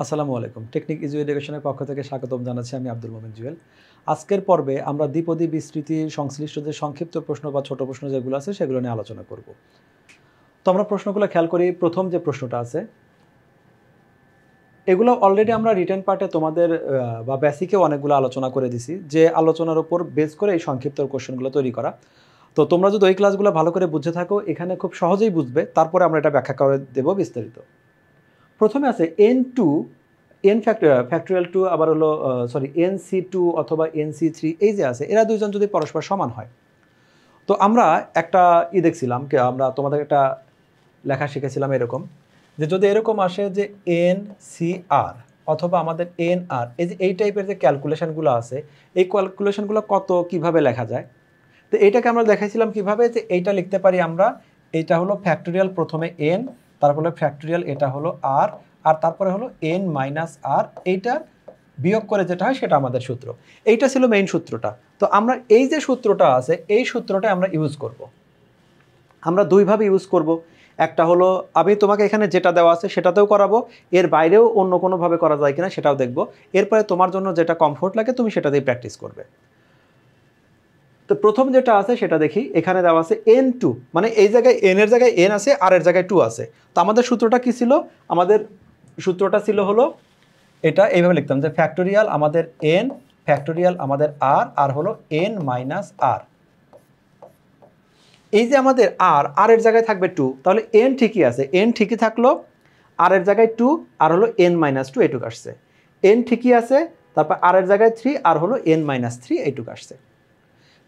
আসসালামু আলাইকুম। Technique easy এডুকেশনের পক্ষ থেকে স্বাগতম জানাচ্ছি আমি আব্দুল মোমিন জুয়েল। আজকের পর্বে আমরা দ্বিপদী বিস্তৃতি সংশ্লিষ্ট যে সংক্ষিপ্ত প্রশ্ন বা ছোট প্রশ্ন যেগুলো আছে সেগুলো নিয়ে আলোচনা করব। তো আমরা প্রশ্নগুলো খেয়াল করি। প্রথম যে প্রশ্নটা আছে এগুলো অলরেডি আমরা রিটেন পার্টে তোমাদের বা বেসিকেও অনেকগুলো আলোচনা করে দিছি, যে আলোচনার উপর বেস করে এই সংক্ষিপ্ত কোশ্চেনগুলো তৈরি করা। তো তোমরা যদি ওই ক্লাসগুলো ভালো করে বুঝে থাকো এখানে খুব সহজেই বুঝবে, তারপরে আমরা এটা ব্যাখ্যা করে দেব বিস্তারিত। প্রথমে আছে n2 n ফ্যাক্টোরিয়াল 2 আবার হলো nc2 অথবা nc3, এই যে আছে এরা দুইজন যদি পরস্পর সমান হয়, তো আমরা একটা দেখছিলাম আমরা তোমাদের একটা লেখা শিখেছিলাম এরকম, যে যদি এরকম আসে যে ncr অথবা আমাদের nr, এই টাইপের যে ক্যালকুলেশনগুলো আছে এই ক্যালকুলেশনগুলো কিভাবে লেখা যায়। তো এইটাকে আমরা দেখাইছিলাম কিভাবে, যে এইটা লিখতে পারি আমরা, এইটা হলো ফ্যাক্টোরিয়াল প্রথমে n, তারপরে ফ্যাক্টোরিয়াল এটা হলো r, আর তারপরে হলো n মাইনাস r, এইটা বিয়োগ করে যেটা হয় সেটা আমাদের সূত্র। এইটা ছিল মেইন সূত্রটা। তো আমরা এই যে সূত্রটা আছে এই সূত্রটা আমরা ইউজ করব। আমরা দুইভাবে ইউজ করব। একটা হলো আমি তোমাকে এখানে যেটা দেওয়া আছে সেটাতেও করাবো, এর বাইরেও অন্য কোনোভাবে করা যায় কিনা সেটাও দেখব। এরপরে তোমার জন্য যেটা কমফোর্ট লাগে তুমি সেটা দিয়ে প্র্যাকটিস করবে। তো প্রথম যেটা আছে সেটা দেখি, এখানে দেওয়া আছে n2, মানে এই জায়গায় n এর জায়গায় n আছে আর এর জায়গায় 2 আছে। তো আমাদের সূত্রটা কি ছিল? আমাদের সূত্রটা ছিল হলো এটা এইভাবে লিখতাম, যে ফ্যাক্টোরিয়াল আমাদের n, ফ্যাক্টোরিয়াল আমাদের r, আর হলো n মাইনাস r। এই যে আমাদের r এর জায়গায় থাকবে 2, তাহলে n ঠিকই আছে, n ঠিকই থাকলো, r এর জায়গায় 2 আর হলো n মাইনাস 2 এইটুকু আসছে। n ঠিকই আছে, তারপর r এর জায়গায় 3 আর হলো n মাইনাস 3 এইটুকু আসছে।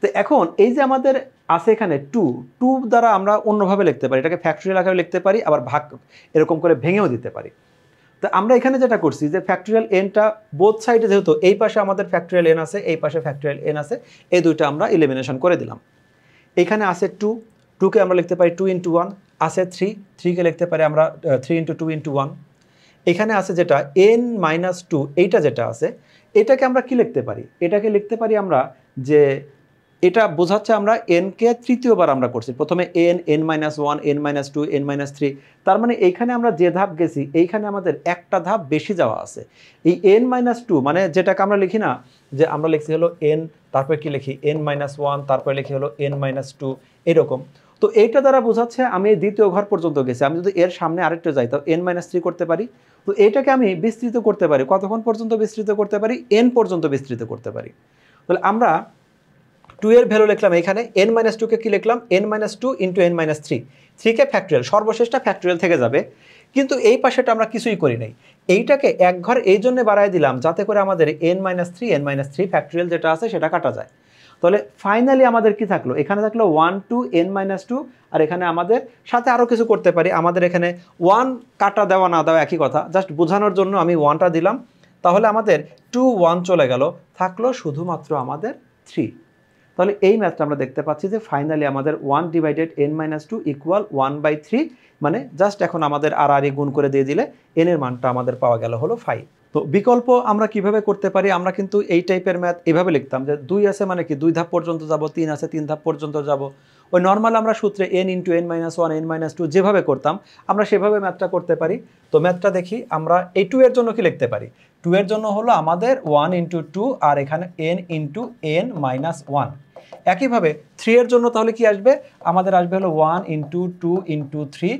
তো এখন এই যে আমাদের আছে এখানে 2 দ্বারা আমরা অন্যভাবে লিখতে পারি, এটাকে ফ্যাক্টোরিয়াল আকারে লিখতে পারি, আবার ভাগ এরকম করে ভেঙেও দিতে পারি। তো আমরা এখানে যেটা করছি যে ফ্যাক্টোরিয়াল nটা বোথ সাইডে, যেহেতু এই পাশে আমাদের ফ্যাক্টোরিয়াল n আছে, এই পাশে ফ্যাক্টোরিয়াল n আছে, এই দুইটা আমরা এলিমিনেশন করে দিলাম। এখানে আছে 2কে আমরা লিখতে পারি 2 × 1, আছে 3কে লিখতে পারি আমরা 3 × 2 × 1। এখানে আছে যেটা n মাইনাস 2, এইটা যেটা আছে এটাকে আমরা কি লিখতে পারি? এটাকে লিখতে পারি আমরা, যে এটা বোঝাচ্ছে আমরা n-কে তৃতীয়বার আমরা করছি, প্রথমে n minus 1, n minus 2, n minus 3। তার মানে এইখানে আমরা যে ধাপ গেছি এইখানে আমাদের একটা ধাপ বেশি যাওয়া আছে। এই n মাইনাস 2 মানে যেটাকে আমরা লিখি না, যে আমরা লিখছি হলো n, তারপরে কি লিখি n মাইনাস 1, তারপরে লিখি হলো n মাইনাস 2, এরকম। তো এইটা দ্বারা বোঝাচ্ছে আমি এই দ্বিতীয় ঘর পর্যন্ত গেছি, আমি যদি এর সামনে আরেকটা যাই তো n মাইনাস 3 করতে পারি। তো এইটাকে আমি বিস্তৃত করতে পারি, কতক্ষণ পর্যন্ত বিস্তৃত করতে পারি? n পর্যন্ত বিস্তৃত করতে পারি। তাহলে আমরা 2 এর ভ্যালু লিখলাম এখানে, n মাইনাস 2কে কি লিখলাম? n minus 2 into n minus 3, 3কে ফ্যাক্টোরিয়াল, সর্বশেষটা ফ্যাক্টোরিয়াল থেকে যাবে। কিন্তু এই পাশেটা আমরা কিছুই করি নাই, এইটাকে এক ঘর এই জন্য বাড়ায় দিলাম যাতে করে আমাদের n মাইনাস 3 ফ্যাক্টোরিয়াল যেটা আছে সেটা কাটা যায়। তাহলে ফাইনালি আমাদের কি থাকলো? এখানে থাকলো 1 টু n মাইনাস 2, আর এখানে আমাদের সাথে আরও কিছু করতে পারি। আমাদের এখানে 1 কাটা দেওয়া না দেওয়া একই কথা, জাস্ট বোঝানোর জন্য আমি 1টা দিলাম। তাহলে আমাদের 2 1 চলে গেল, থাকলো শুধুমাত্র আমাদের 3। তাহলে এই ম্যাথটা আমরা দেখতে পাচ্ছি যে ফাইনালি আমাদের 1 ডিভাইডেড n মাইনাস 2 ইকুয়াল 1/3, মানে জাস্ট এখন আমাদের আর গুণ করে দিয়ে দিলে n এর মানটা আমাদের পাওয়া গেল হলো 5। তো বিকল্প আমরা কিভাবে করতে পারি? আমরা কিন্তু এই টাইপের ম্যাথ এভাবে লিখতাম, যে 2 আছে মানে কি 2 ধাপ পর্যন্ত যাব, 3 আছে 3 ধাপ পর্যন্ত যাব। ওই নর্মাল আমরা সূত্রে n into n minus 1, n minus 2 যেভাবে করতাম আমরা সেভাবে ম্যাথটা করতে পারি। তো ম্যাথটা দেখি, আমরা এই 2 এর জন্য কি লিখতে পারি? 2 এর জন্য হলো আমাদের 1 ইন্টু 2 আর এখানে n ইন্টু n মাইনাস 1। একইভাবে 3 এর জন্য তাহলে কি আসবে? আমাদের আসবে হলো 1 into 2 into 3,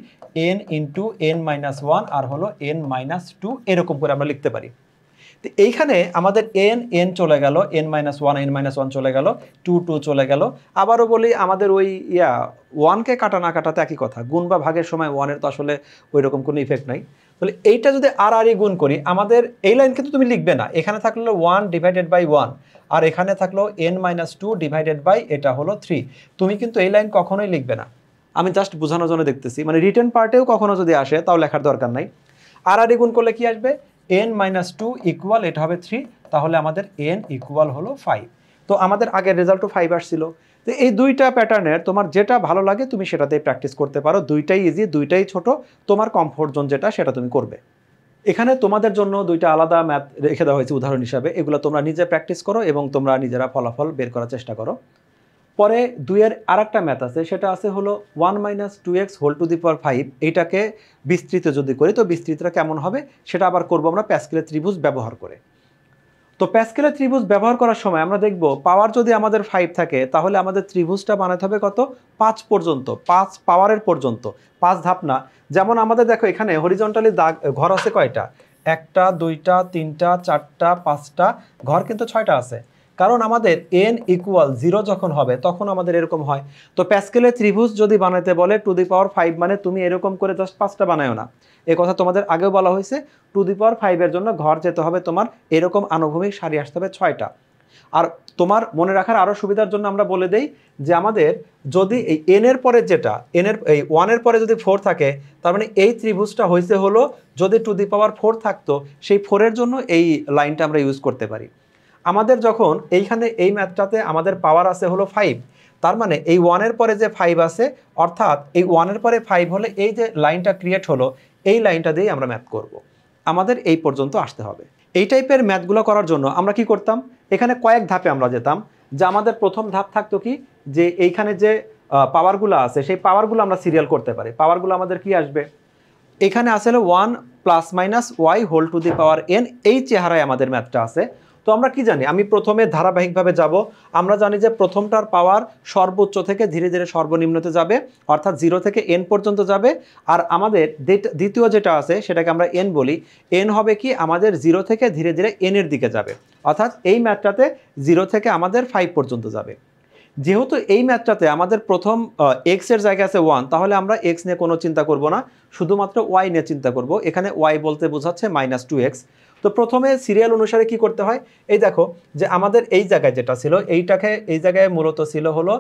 n into n minus 1 আর হলো n মাইনাস 2, এরকম করে আমরা লিখতে পারি। তো এইখানে আমাদের n চলে গেল, n মাইনাস 1 চলে গেল, 2 চলে গেল। আবারও বলি, আমাদের ওই 1কে কাটা না কাটাতে একই কথা, গুণ বা ভাগের সময় 1-এর তো আসলে ওই রকম কোনো ইফেক্ট নাই। তাহলে এইটা যদি আর গুণ করি, আমাদের এই লাইন কিন্তু তুমি লিখবে না, এখানে থাকলো 1 ডিভাইডেড বাই 1, আর এখানে থাকলো n মাইনাস 2 ডিভাইডেড বাই এটা হলো 3। তুমি কিন্তু এই লাইন কখনোই লিখবে না, আমি জাস্ট বোঝানোর জন্য দেখতেছি, মানে রিটেন পার্টেও কখনো যদি আসে তাও লেখার দরকার নাই। আর গুণ করলে কি আসবে? n মাইনাস 2 ইকুয়াল এটা হবে 3, তাহলে আমাদের n ইকুয়াল হলো 5। তো আমাদের আগের রেজাল্টও 5 আসছিল। তো এই দুইটা প্যাটার্নের তোমার যেটা ভালো লাগে তুমি সেটাতেই প্র্যাকটিস করতে পারো, দুইটাই ইজি, দুইটাই ছোট, তোমার কমফোর্ট জোন যেটা সেটা তুমি করবে। এখানে তোমাদের জন্য দুইটা আলাদা ম্যাথ রেখে দেওয়া হয়েছে উদাহরণ হিসাবে, এগুলো তোমরা নিজে প্র্যাকটিস করো এবং তোমরা নিজেরা ফলাফল বের করার চেষ্টা করো। পরে 2-এর আরেকটা ম্যাথ আছে, সেটা আছে হলো 1 - 2x whole to the power 5। এইটাকে বিস্তৃত যদি করি তো বিস্তৃতটা কেমন হবে সেটা আবার করব আমরা প্যাসকেলের ত্রিভুজ ব্যবহার করে। তো প্যাসকেলের ত্রিভুজ ব্যবহার করার সময় আমরা দেখব পাওয়ার যদি আমাদের 5 থাকে তাহলে আমাদের ত্রিভুজটা বানাতে হবে কত 5 পর্যন্ত, 5 পাওয়ারের পর্যন্ত, 5 ধাপ না। যেমন আমাদের দেখো এখানে হরিজন্টালি দাগ ঘর আছে কয়টা, 1টা 2টা 3টা 4টা 5টা ঘর কিন্তু 6টা আছে, কারণ আমাদের n = 0 যখন হবে তখন আমাদের এরকম হয়। তো প্যাসকেলের ত্রিভুজ যদি বানাতে বলে টু দি পাওয়ার 5 মানে তুমি এরকম করে জাস্ট 5টা বানায়ও না, এই কথা তোমাদের আগেও বলা হয়েছে। টু দি পাওয়ার 5 এর জন্য ঘর যেতে হবে তোমার এরকম আনুভূমিক সারি আসতে হবে 6টা। আর তোমার মনে রাখার আরও সুবিধার জন্য আমরা বলে দেই যে আমাদের যদি এই n এর পরে যেটা এই 1 এর পরে যদি 4 থাকে তার মানে এই ত্রিভুজটা হয়েছে হলো যদি টু দি পাওয়ার 4 থাকতো সেই 4 এর জন্য এই লাইনটা আমরা ইউজ করতে পারি। আমাদের যখন এইখানে এই ম্যাথটাতে আমাদের পাওয়ার আছে হলো 5, তার মানে এই 1 এর পরে যে 5 আছে অর্থাৎ এই 1 এর পরে 5 হলে এই যে লাইনটা ক্রিয়েট হলো এই লাইনটা দিয়েই আমরা ম্যাথ করব। আমাদের এই পর্যন্ত আসতে হবে। এই টাইপের ম্যাথগুলো করার জন্য আমরা কি করতাম, এখানে কয়েক ধাপে আমরা যেতাম। যে আমাদের প্রথম ধাপ থাকতো কি যে এইখানে যে পাওয়ারগুলো আছে সেই পাওয়ারগুলো আমরা সিরিয়াল করতে পারি। পাওয়ারগুলো আমাদের কি আসবে, এখানে আসলে 1 ± y whole to the power n, এই চেহারায় আমাদের ম্যাথটা আছে। তো আমরা কি জানি, আমি প্রথমে ধারাবাহিকভাবে যাব। আমরা জানি যে প্রথমটার পাওয়ার সর্বোচ্চ থেকে ধীরে ধীরে সর্বনিম্নতে যাবে, অর্থাৎ 0 থেকে n পর্যন্ত যাবে। আর আমাদের দ্বিতীয় যেটা আছে সেটাকে আমরা n বলি, n হবে কি আমাদের 0 থেকে ধীরে ধীরে n এর দিকে যাবে, অর্থাৎ এই ম্যাথটাতে 0 থেকে আমাদের 5 পর্যন্ত যাবে। যেহেতু এই ম্যাথটাতে আমাদের প্রথম x এর জায়গায় আছে 1, তাহলে আমরা x নিয়ে কোনো চিন্তা করব না, শুধুমাত্র y নিয়ে চিন্তা করব। এখানে y বলতে বোঝাচ্ছে -2x। তো প্রথমে সিরিয়াল অনুসারে কি করতে হয়, এই দেখো যে আমাদের এই জায়গায় যেটা ছিল এইটাকে এই জায়গায় মূলত ছিল হলো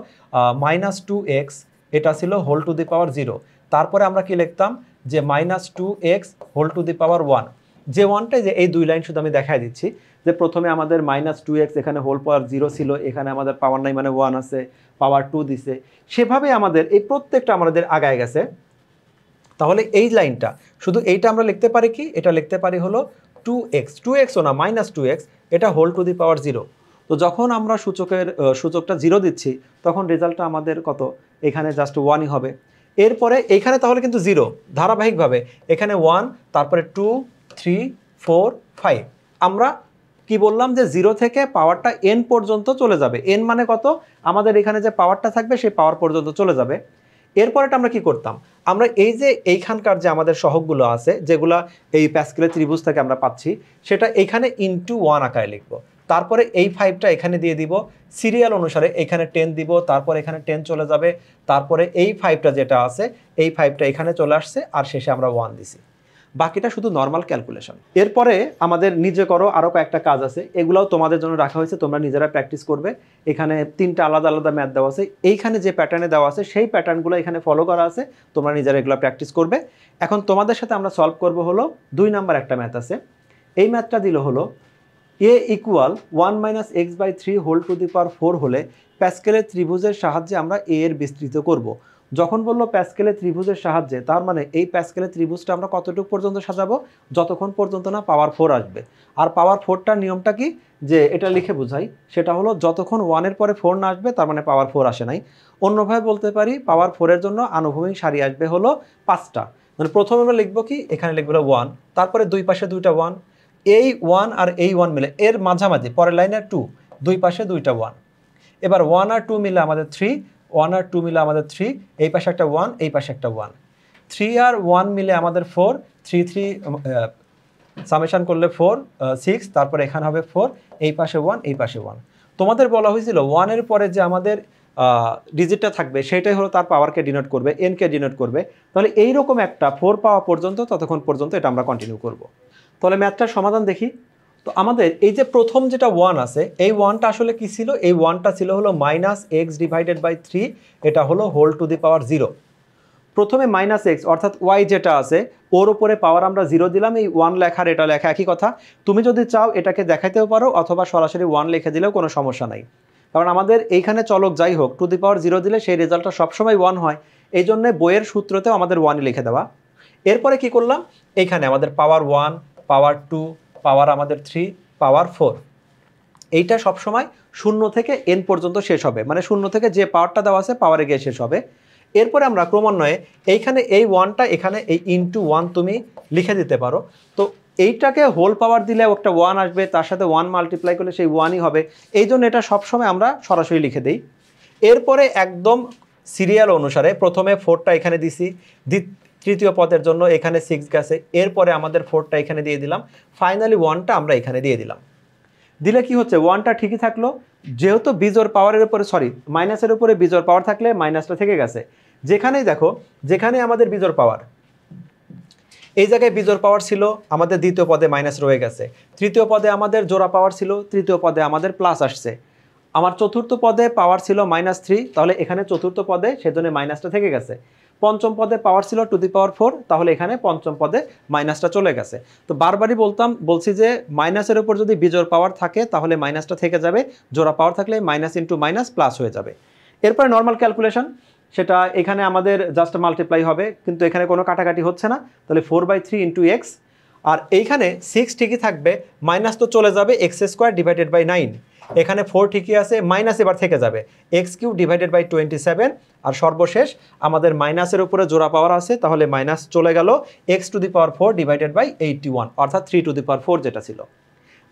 -2x, এটা ছিল হোল টু দি পাওয়ার 0। তারপরে আমরা কি লিখতাম যে -2x হোল টু দি পাওয়ার 1। যে 1টা যে এই দুই লাইন শুধু আমি দেখাই দিচ্ছি যে প্রথমে আমাদের -2x এখানে হোল পাওয়ার 0 ছিল, এখানে আমাদের পাওয়ার নাই মানে 1 আছে, পাওয়ার 2 দিছে, সেভাবে আমাদের এই প্রত্যেকটা আমাদের আগায় গেছে। তাহলে এই লাইনটা শুধু এইটা আমরা লিখতে পারি কি, এটা লিখতে পারি হলো 2x ও না -2x, এটা হোল টু দি পাওয়ার 0। তো যখন আমরা সূচকটা 0 দিচ্ছি তখন রেজাল্টটা আমাদের কত, এখানে জাস্ট 1ই হবে। এরপরে এখানে তাহলে কিন্তু 0 ধারাবাহিকভাবে এখানে 1, তারপরে 2, 3, 4, 5। আমরা কি বললাম যে 0 থেকে পাওয়ারটা n পর্যন্ত চলে যাবে। n মানে কত, আমাদের এখানে যে পাওয়ারটা থাকবে সেই পাওয়ার পর্যন্ত চলে যাবে। এরপরেটা আমরা কি করতাম, আমরা এই যে এইখানকার যে আমাদের সহগগুলো আছে যেগুলা এই প্যাসকেলের ত্রিভুজ থেকে আমরা পাচ্ছি সেটা এখানে * 1 আকারে লিখব। তারপরে এই 5টা এখানে দিয়ে দিব, সিরিয়াল অনুসারে এখানে 10 দিব, তারপর এখানে 10 চলে যাবে, তারপরে এই 5টা যেটা আছে এই 5টা এখানে চলে আসছে, আর শেষে আমরা 1 দিছি। বাকিটা শুধু নর্মাল ক্যালকুলেশন। এরপরে আমাদের নিজে করো আরও কয়েকটা কাজ আছে, এগুলাও তোমাদের জন্য রাখা হয়েছে, তোমরা নিজেরা প্র্যাকটিস করবে। এখানে 3টা আলাদা আলাদা ম্যাথ দেওয়া আছে, এইখানে যে প্যাটার্নে দেওয়া আছে সেই প্যাটার্নগুলো এখানে ফলো করা আছে, তোমরা নিজেরা এগুলো প্র্যাকটিস করবে। এখন তোমাদের সাথে আমরা সলভ করব হলো 2 নাম্বার একটা ম্যাথ আছে। এই ম্যাথটা দিল হলো a = 1 - x/3 whole to the power 4 হলে প্যাসকেলের ত্রিভুজের সাহায্যে আমরা a এর বিস্তৃত করব। যখন বললো প্যাসকেলের ত্রিভুজের সাহায্যে, তার মানে এই প্যাসকেলের ত্রিভুজটা আমরা কতটুকু পর্যন্ত সাজাবো, যতক্ষণ পর্যন্ত না পাওয়ার 4 আসবে। আর পাওয়ার 4টার নিয়মটা কি, যে এটা লিখে বোঝাই, সেটা হলো যতক্ষণ 1 এর পরে 4 না আসবে তার মানে পাওয়ার 4 আসে নাই। অন্যভাবে বলতে পারি পাওয়ার 4 এর জন্য আনুভূমিক সারি আসবে হলো 5টা। মানে প্রথমে আমরা লিখবো কি, এখানে লিখবো 1, তারপরে দুই পাশে 2টা 1, এই 1 আর এই 1 মিলে এর মাঝামাঝি পরের লাইনে 2, দুই পাশে 2টা 1। এবার 1 আর 2 মিলে আমাদের 3, 1 আর 2 মিলে আমাদের 3, এই পাশে একটা 1, এই পাশে একটা 1, 3 আর 1 মিলে আমাদের 4, 3 3 সামেশন করলে 4 6, তারপরে এখানে হবে 4, এই পাশে 1, এই পাশে 1। তোমাদের বলা হয়েছিল 1 এর পরে যে আমাদের ডিজিটটা থাকবে সেটাই হলো তার পাওয়ারকে ডিনোট করবে, n কে ডিনোট করবে। তাহলে এইরকম একটা 4 পাওয়া পর্যন্ত ততক্ষণ পর্যন্ত এটা আমরা কন্টিনিউ করব। তাহলে ম্যাথটার সমাধান দেখি। তো আমাদের এই যে প্রথম যেটা 1 আছে, এই 1টা আসলে কি ছিল, এই 1টা ছিল হলো -x/3, এটা হলো হোল টু দি পাওয়ার 0। প্রথমে -x অর্থাৎ y যেটা আছে ওর উপরে পাওয়ার আমরা 0 দিলাম, এই 1 লেখার এটা লেখা একই কথা। তুমি যদি চাও এটাকে দেখাইতেও পারো, অথবা সরাসরি 1 লিখে দিলেও কোনো সমস্যা নাই, কারণ আমাদের এইখানে চলক যাই হোক টু দি পাওয়ার 0 দিলে সেই রেজাল্টটা সবসময় 1 হয়, এই জন্য বইয়ের সূত্রতেও আমাদের 1ই লিখে দেওয়া। এরপরে কি করলাম, এইখানে আমাদের পাওয়ার 1, পাওয়ার 2, পাওয়ার আমাদের 3, পাওয়ার 4। এইটা সবসময় 0 থেকে n পর্যন্ত শেষ হবে, মানে 0 থেকে যে পাওয়ারটা দেওয়া আছে পাওয়ারে গিয়ে শেষ হবে। এরপরে আমরা ক্রমান্বয়ে এইখানে এই 1টা এখানে এই ইনটু 1 তুমি লিখে দিতে পারো। তো এইটাকে হোল পাওয়ার দিলে একটা 1 আসবে, তার সাথে 1 মাল্টিপ্লাই করলে সেই 1ই হবে, এই জন্য এটা সবসময় আমরা সরাসরি লিখে দিই। এরপরে একদম সিরিয়াল অনুসারে প্রথমে 4টা এখানে দিছি, তৃতীয় পদের জন্য এখানে 6 গেছে, এরপরে আমাদের 4টা এখানে দিয়ে দিলাম, ফাইনালি 1টা আমরা এখানে দিয়ে দিলাম। দিলে কি হচ্ছে, 1টা ঠিকই থাকলো, যেহেতু বিজোড় পাওয়ারের উপরে মাইনাসের উপরে বিজোড় পাওয়ার থাকলে মাইনাসটা থেকে গেছে। যেখানেই দেখো, যেখানে আমাদের বিজোড় পাওয়ার, এই জায়গায় বিজোড় পাওয়ার ছিল, আমাদের দ্বিতীয় পদে মাইনাস রয়ে গেছে। তৃতীয় পদে আমাদের জোড়া পাওয়ার ছিল, তৃতীয় পদে আমাদের প্লাস আসছে। আমার চতুর্থ পদে পাওয়ার ছিল -3, তাহলে এখানে চতুর্থ পদে সেজন্য মাইনাসটা থেকে গেছে। পঞ্চম পদে পাওয়ার ছিল 2^4, তাহলে এখানে পঞ্চম পদে মাইনাসটা চলে গেছে। তো বারবারই বলছি যে মাইনাসের উপর যদি বিজোড় পাওয়ার থাকে তাহলে মাইনাসটা থেকে যাবে, জোড়া পাওয়ার থাকলে মাইনাস ইন্টু মাইনাস প্লাস হয়ে যাবে। এরপরে নর্মাল ক্যালকুলেশন, সেটা এখানে আমাদের জাস্ট মাল্টিপ্লাই হবে, কিন্তু এখানে কোনো কাটাকাটি হচ্ছে না, তাহলে 4/3 ইন্টু এক্স, আর এইখানে 6 ঠিকই থাকবে, মাইনাস তো চলে যাবে, x² ডিভাইডেড বাই 9, এখানে 4 ঠিকই আছে, মাইনাস এবার থেকে যাবে, x³ ডিভাইডেড বাই 27, আর সর্বশেষ আমাদের মাইনাসের উপরে জোড়া পাওয়ার আছে, তাহলে মাইনাস চলে গেল, x⁴ ডিভাইডেড বাই 81, অর্থাৎ 3⁴ যেটা ছিল।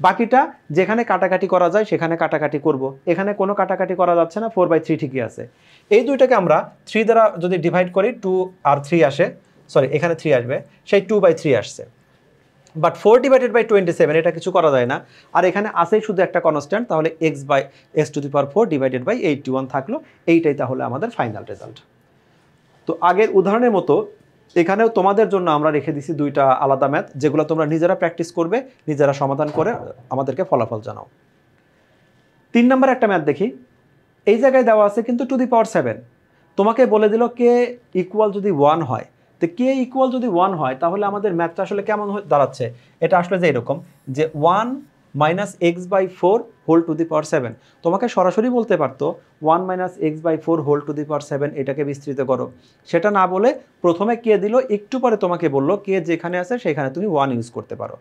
বাকিটা যেখানে কাটাকাটি করা যায় সেখানে কাটাকাটি করব, এখানে কোনো কাটাকাটি করা যাচ্ছে না, 4/3 ঠিকই আছে। এই দুইটাকে আমরা 3 দ্বারা যদি ডিভাইড করি 2 আর 3 আসে, এখানে 3 আসবে, সেই 2/3 আসছে। বাট 4 ডিভাইডেড বাই 27 এটা কিছু করা যায় না, আর এখানে আসেই শুধু একটা কনস্ট্যান্ট, তাহলে x⁴ ডিভাইডেড বাই 81 থাকলো, এইটাই তাহলে আমাদের ফাইনাল রেজাল্ট। তো আগের উদাহরণের মতো এখানেও তোমাদের জন্য আমরা রেখে দিছি দুইটা আলাদা ম্যাথ, যেগুলো তোমরা নিজেরা প্র্যাকটিস করবে, নিজেরা সমাধান করে আমাদেরকে ফলাফল জানাও। 3 নম্বর একটা ম্যাথ দেখি। এই জায়গায় দেওয়া আছে কিন্তু 2^7, তোমাকে বলে দিল কে ইকুয়াল যদি 1 হয়, তো কে ইকুয়াল যদি 1 হয় তাহলে আমাদের ম্যাথটা আসলে কেমন দাঁড়াচ্ছে, এটা আসলে যে এরকম যে 1 - x/4 whole to the power 7, তোমাকে সরাসরি বলতে পারতো 1 - x/4 whole to the power 7 এটাকে বিস্তৃত করো, সেটা না বলে প্রথমে কে দিল, একটু পরে তোমাকে বললো কে যেখানে আছে সেখানে তুমি 1 ইউজ করতে পারো।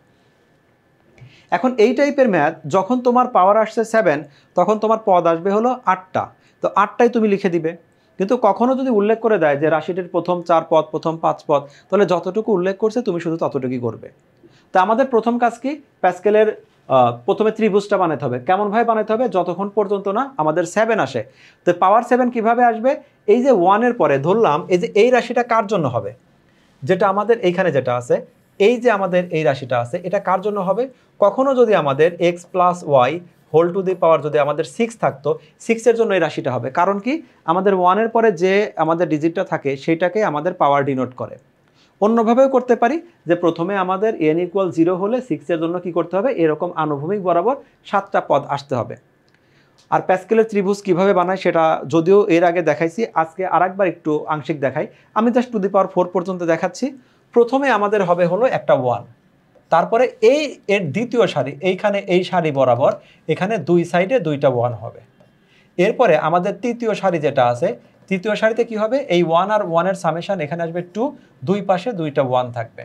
এখন এই টাইপের ম্যাথ যখন তোমার পাওয়ার আসছে 7, তখন তোমার পদ আসবে হলো 8টা, তো 8টাই তুমি লিখে দিবে। কিন্তু কখনো যদি উল্লেখ করে দেয় যে রাশিটির প্রথম 4 পদ, প্রথম 5 পদ, তাহলে যতটুকু উল্লেখ করছে তুমি শুধু ততটুকুই করবে। তো আমাদের প্রথম কাজ কি, প্যাসকেলের প্রথমে ত্রিভুজটা বানাতে হবে। কেমনভাবে বানাতে হবে, যতক্ষণ পর্যন্ত না আমাদের 7 আসে। তো পাওয়ার 7 কিভাবে আসবে, এই যে 1-এর পরে ধরলাম এই যে এই রাশিটা কার জন্য হবে, যেটা আমাদের এইখানে যেটা আছে, এই যে আমাদের এই রাশিটা আছে এটা কার জন্য হবে, কখনো যদি আমাদের x + y whole to the power যদি আমাদের 6 থাকতো, 6-এর জন্য এই রাশিটা হবে। কারণ কি, আমাদের 1-এর পরে যে আমাদের ডিজিটটা থাকে সেইটাকে আমাদের পাওয়ার ডিনোট করে। অন্যভাবেও করতে পারি যে প্রথমে আমাদের n = 0 হলে 6-এর জন্য কি করতে হবে, এরকম আনুভূমিক বরাবর 7টা পদ আসতে হবে। আর প্যাসকেলের ত্রিভুজ কিভাবে বানায় সেটা যদিও এর আগে দেখাইছি, আজকে আরেকবার একটু আংশিক দেখাই। আমি জাস্ট টু দি পাওয়ার 4 পর্যন্ত দেখাচ্ছি। প্রথমে আমাদের হবে হলো একটা 1, তারপরে এর দ্বিতীয় সারি, এইখানে এই সারি বরাবর এখানে দুই সাইডে 2টা 1 হবে। এরপরে আমাদের তৃতীয় সারি যেটা আছে, তৃতীয় সারিতে কি হবে, এই 1 আর 1-এর সামেশন এখানে আসবে 2, দুই পাশে 2টা 1 থাকবে।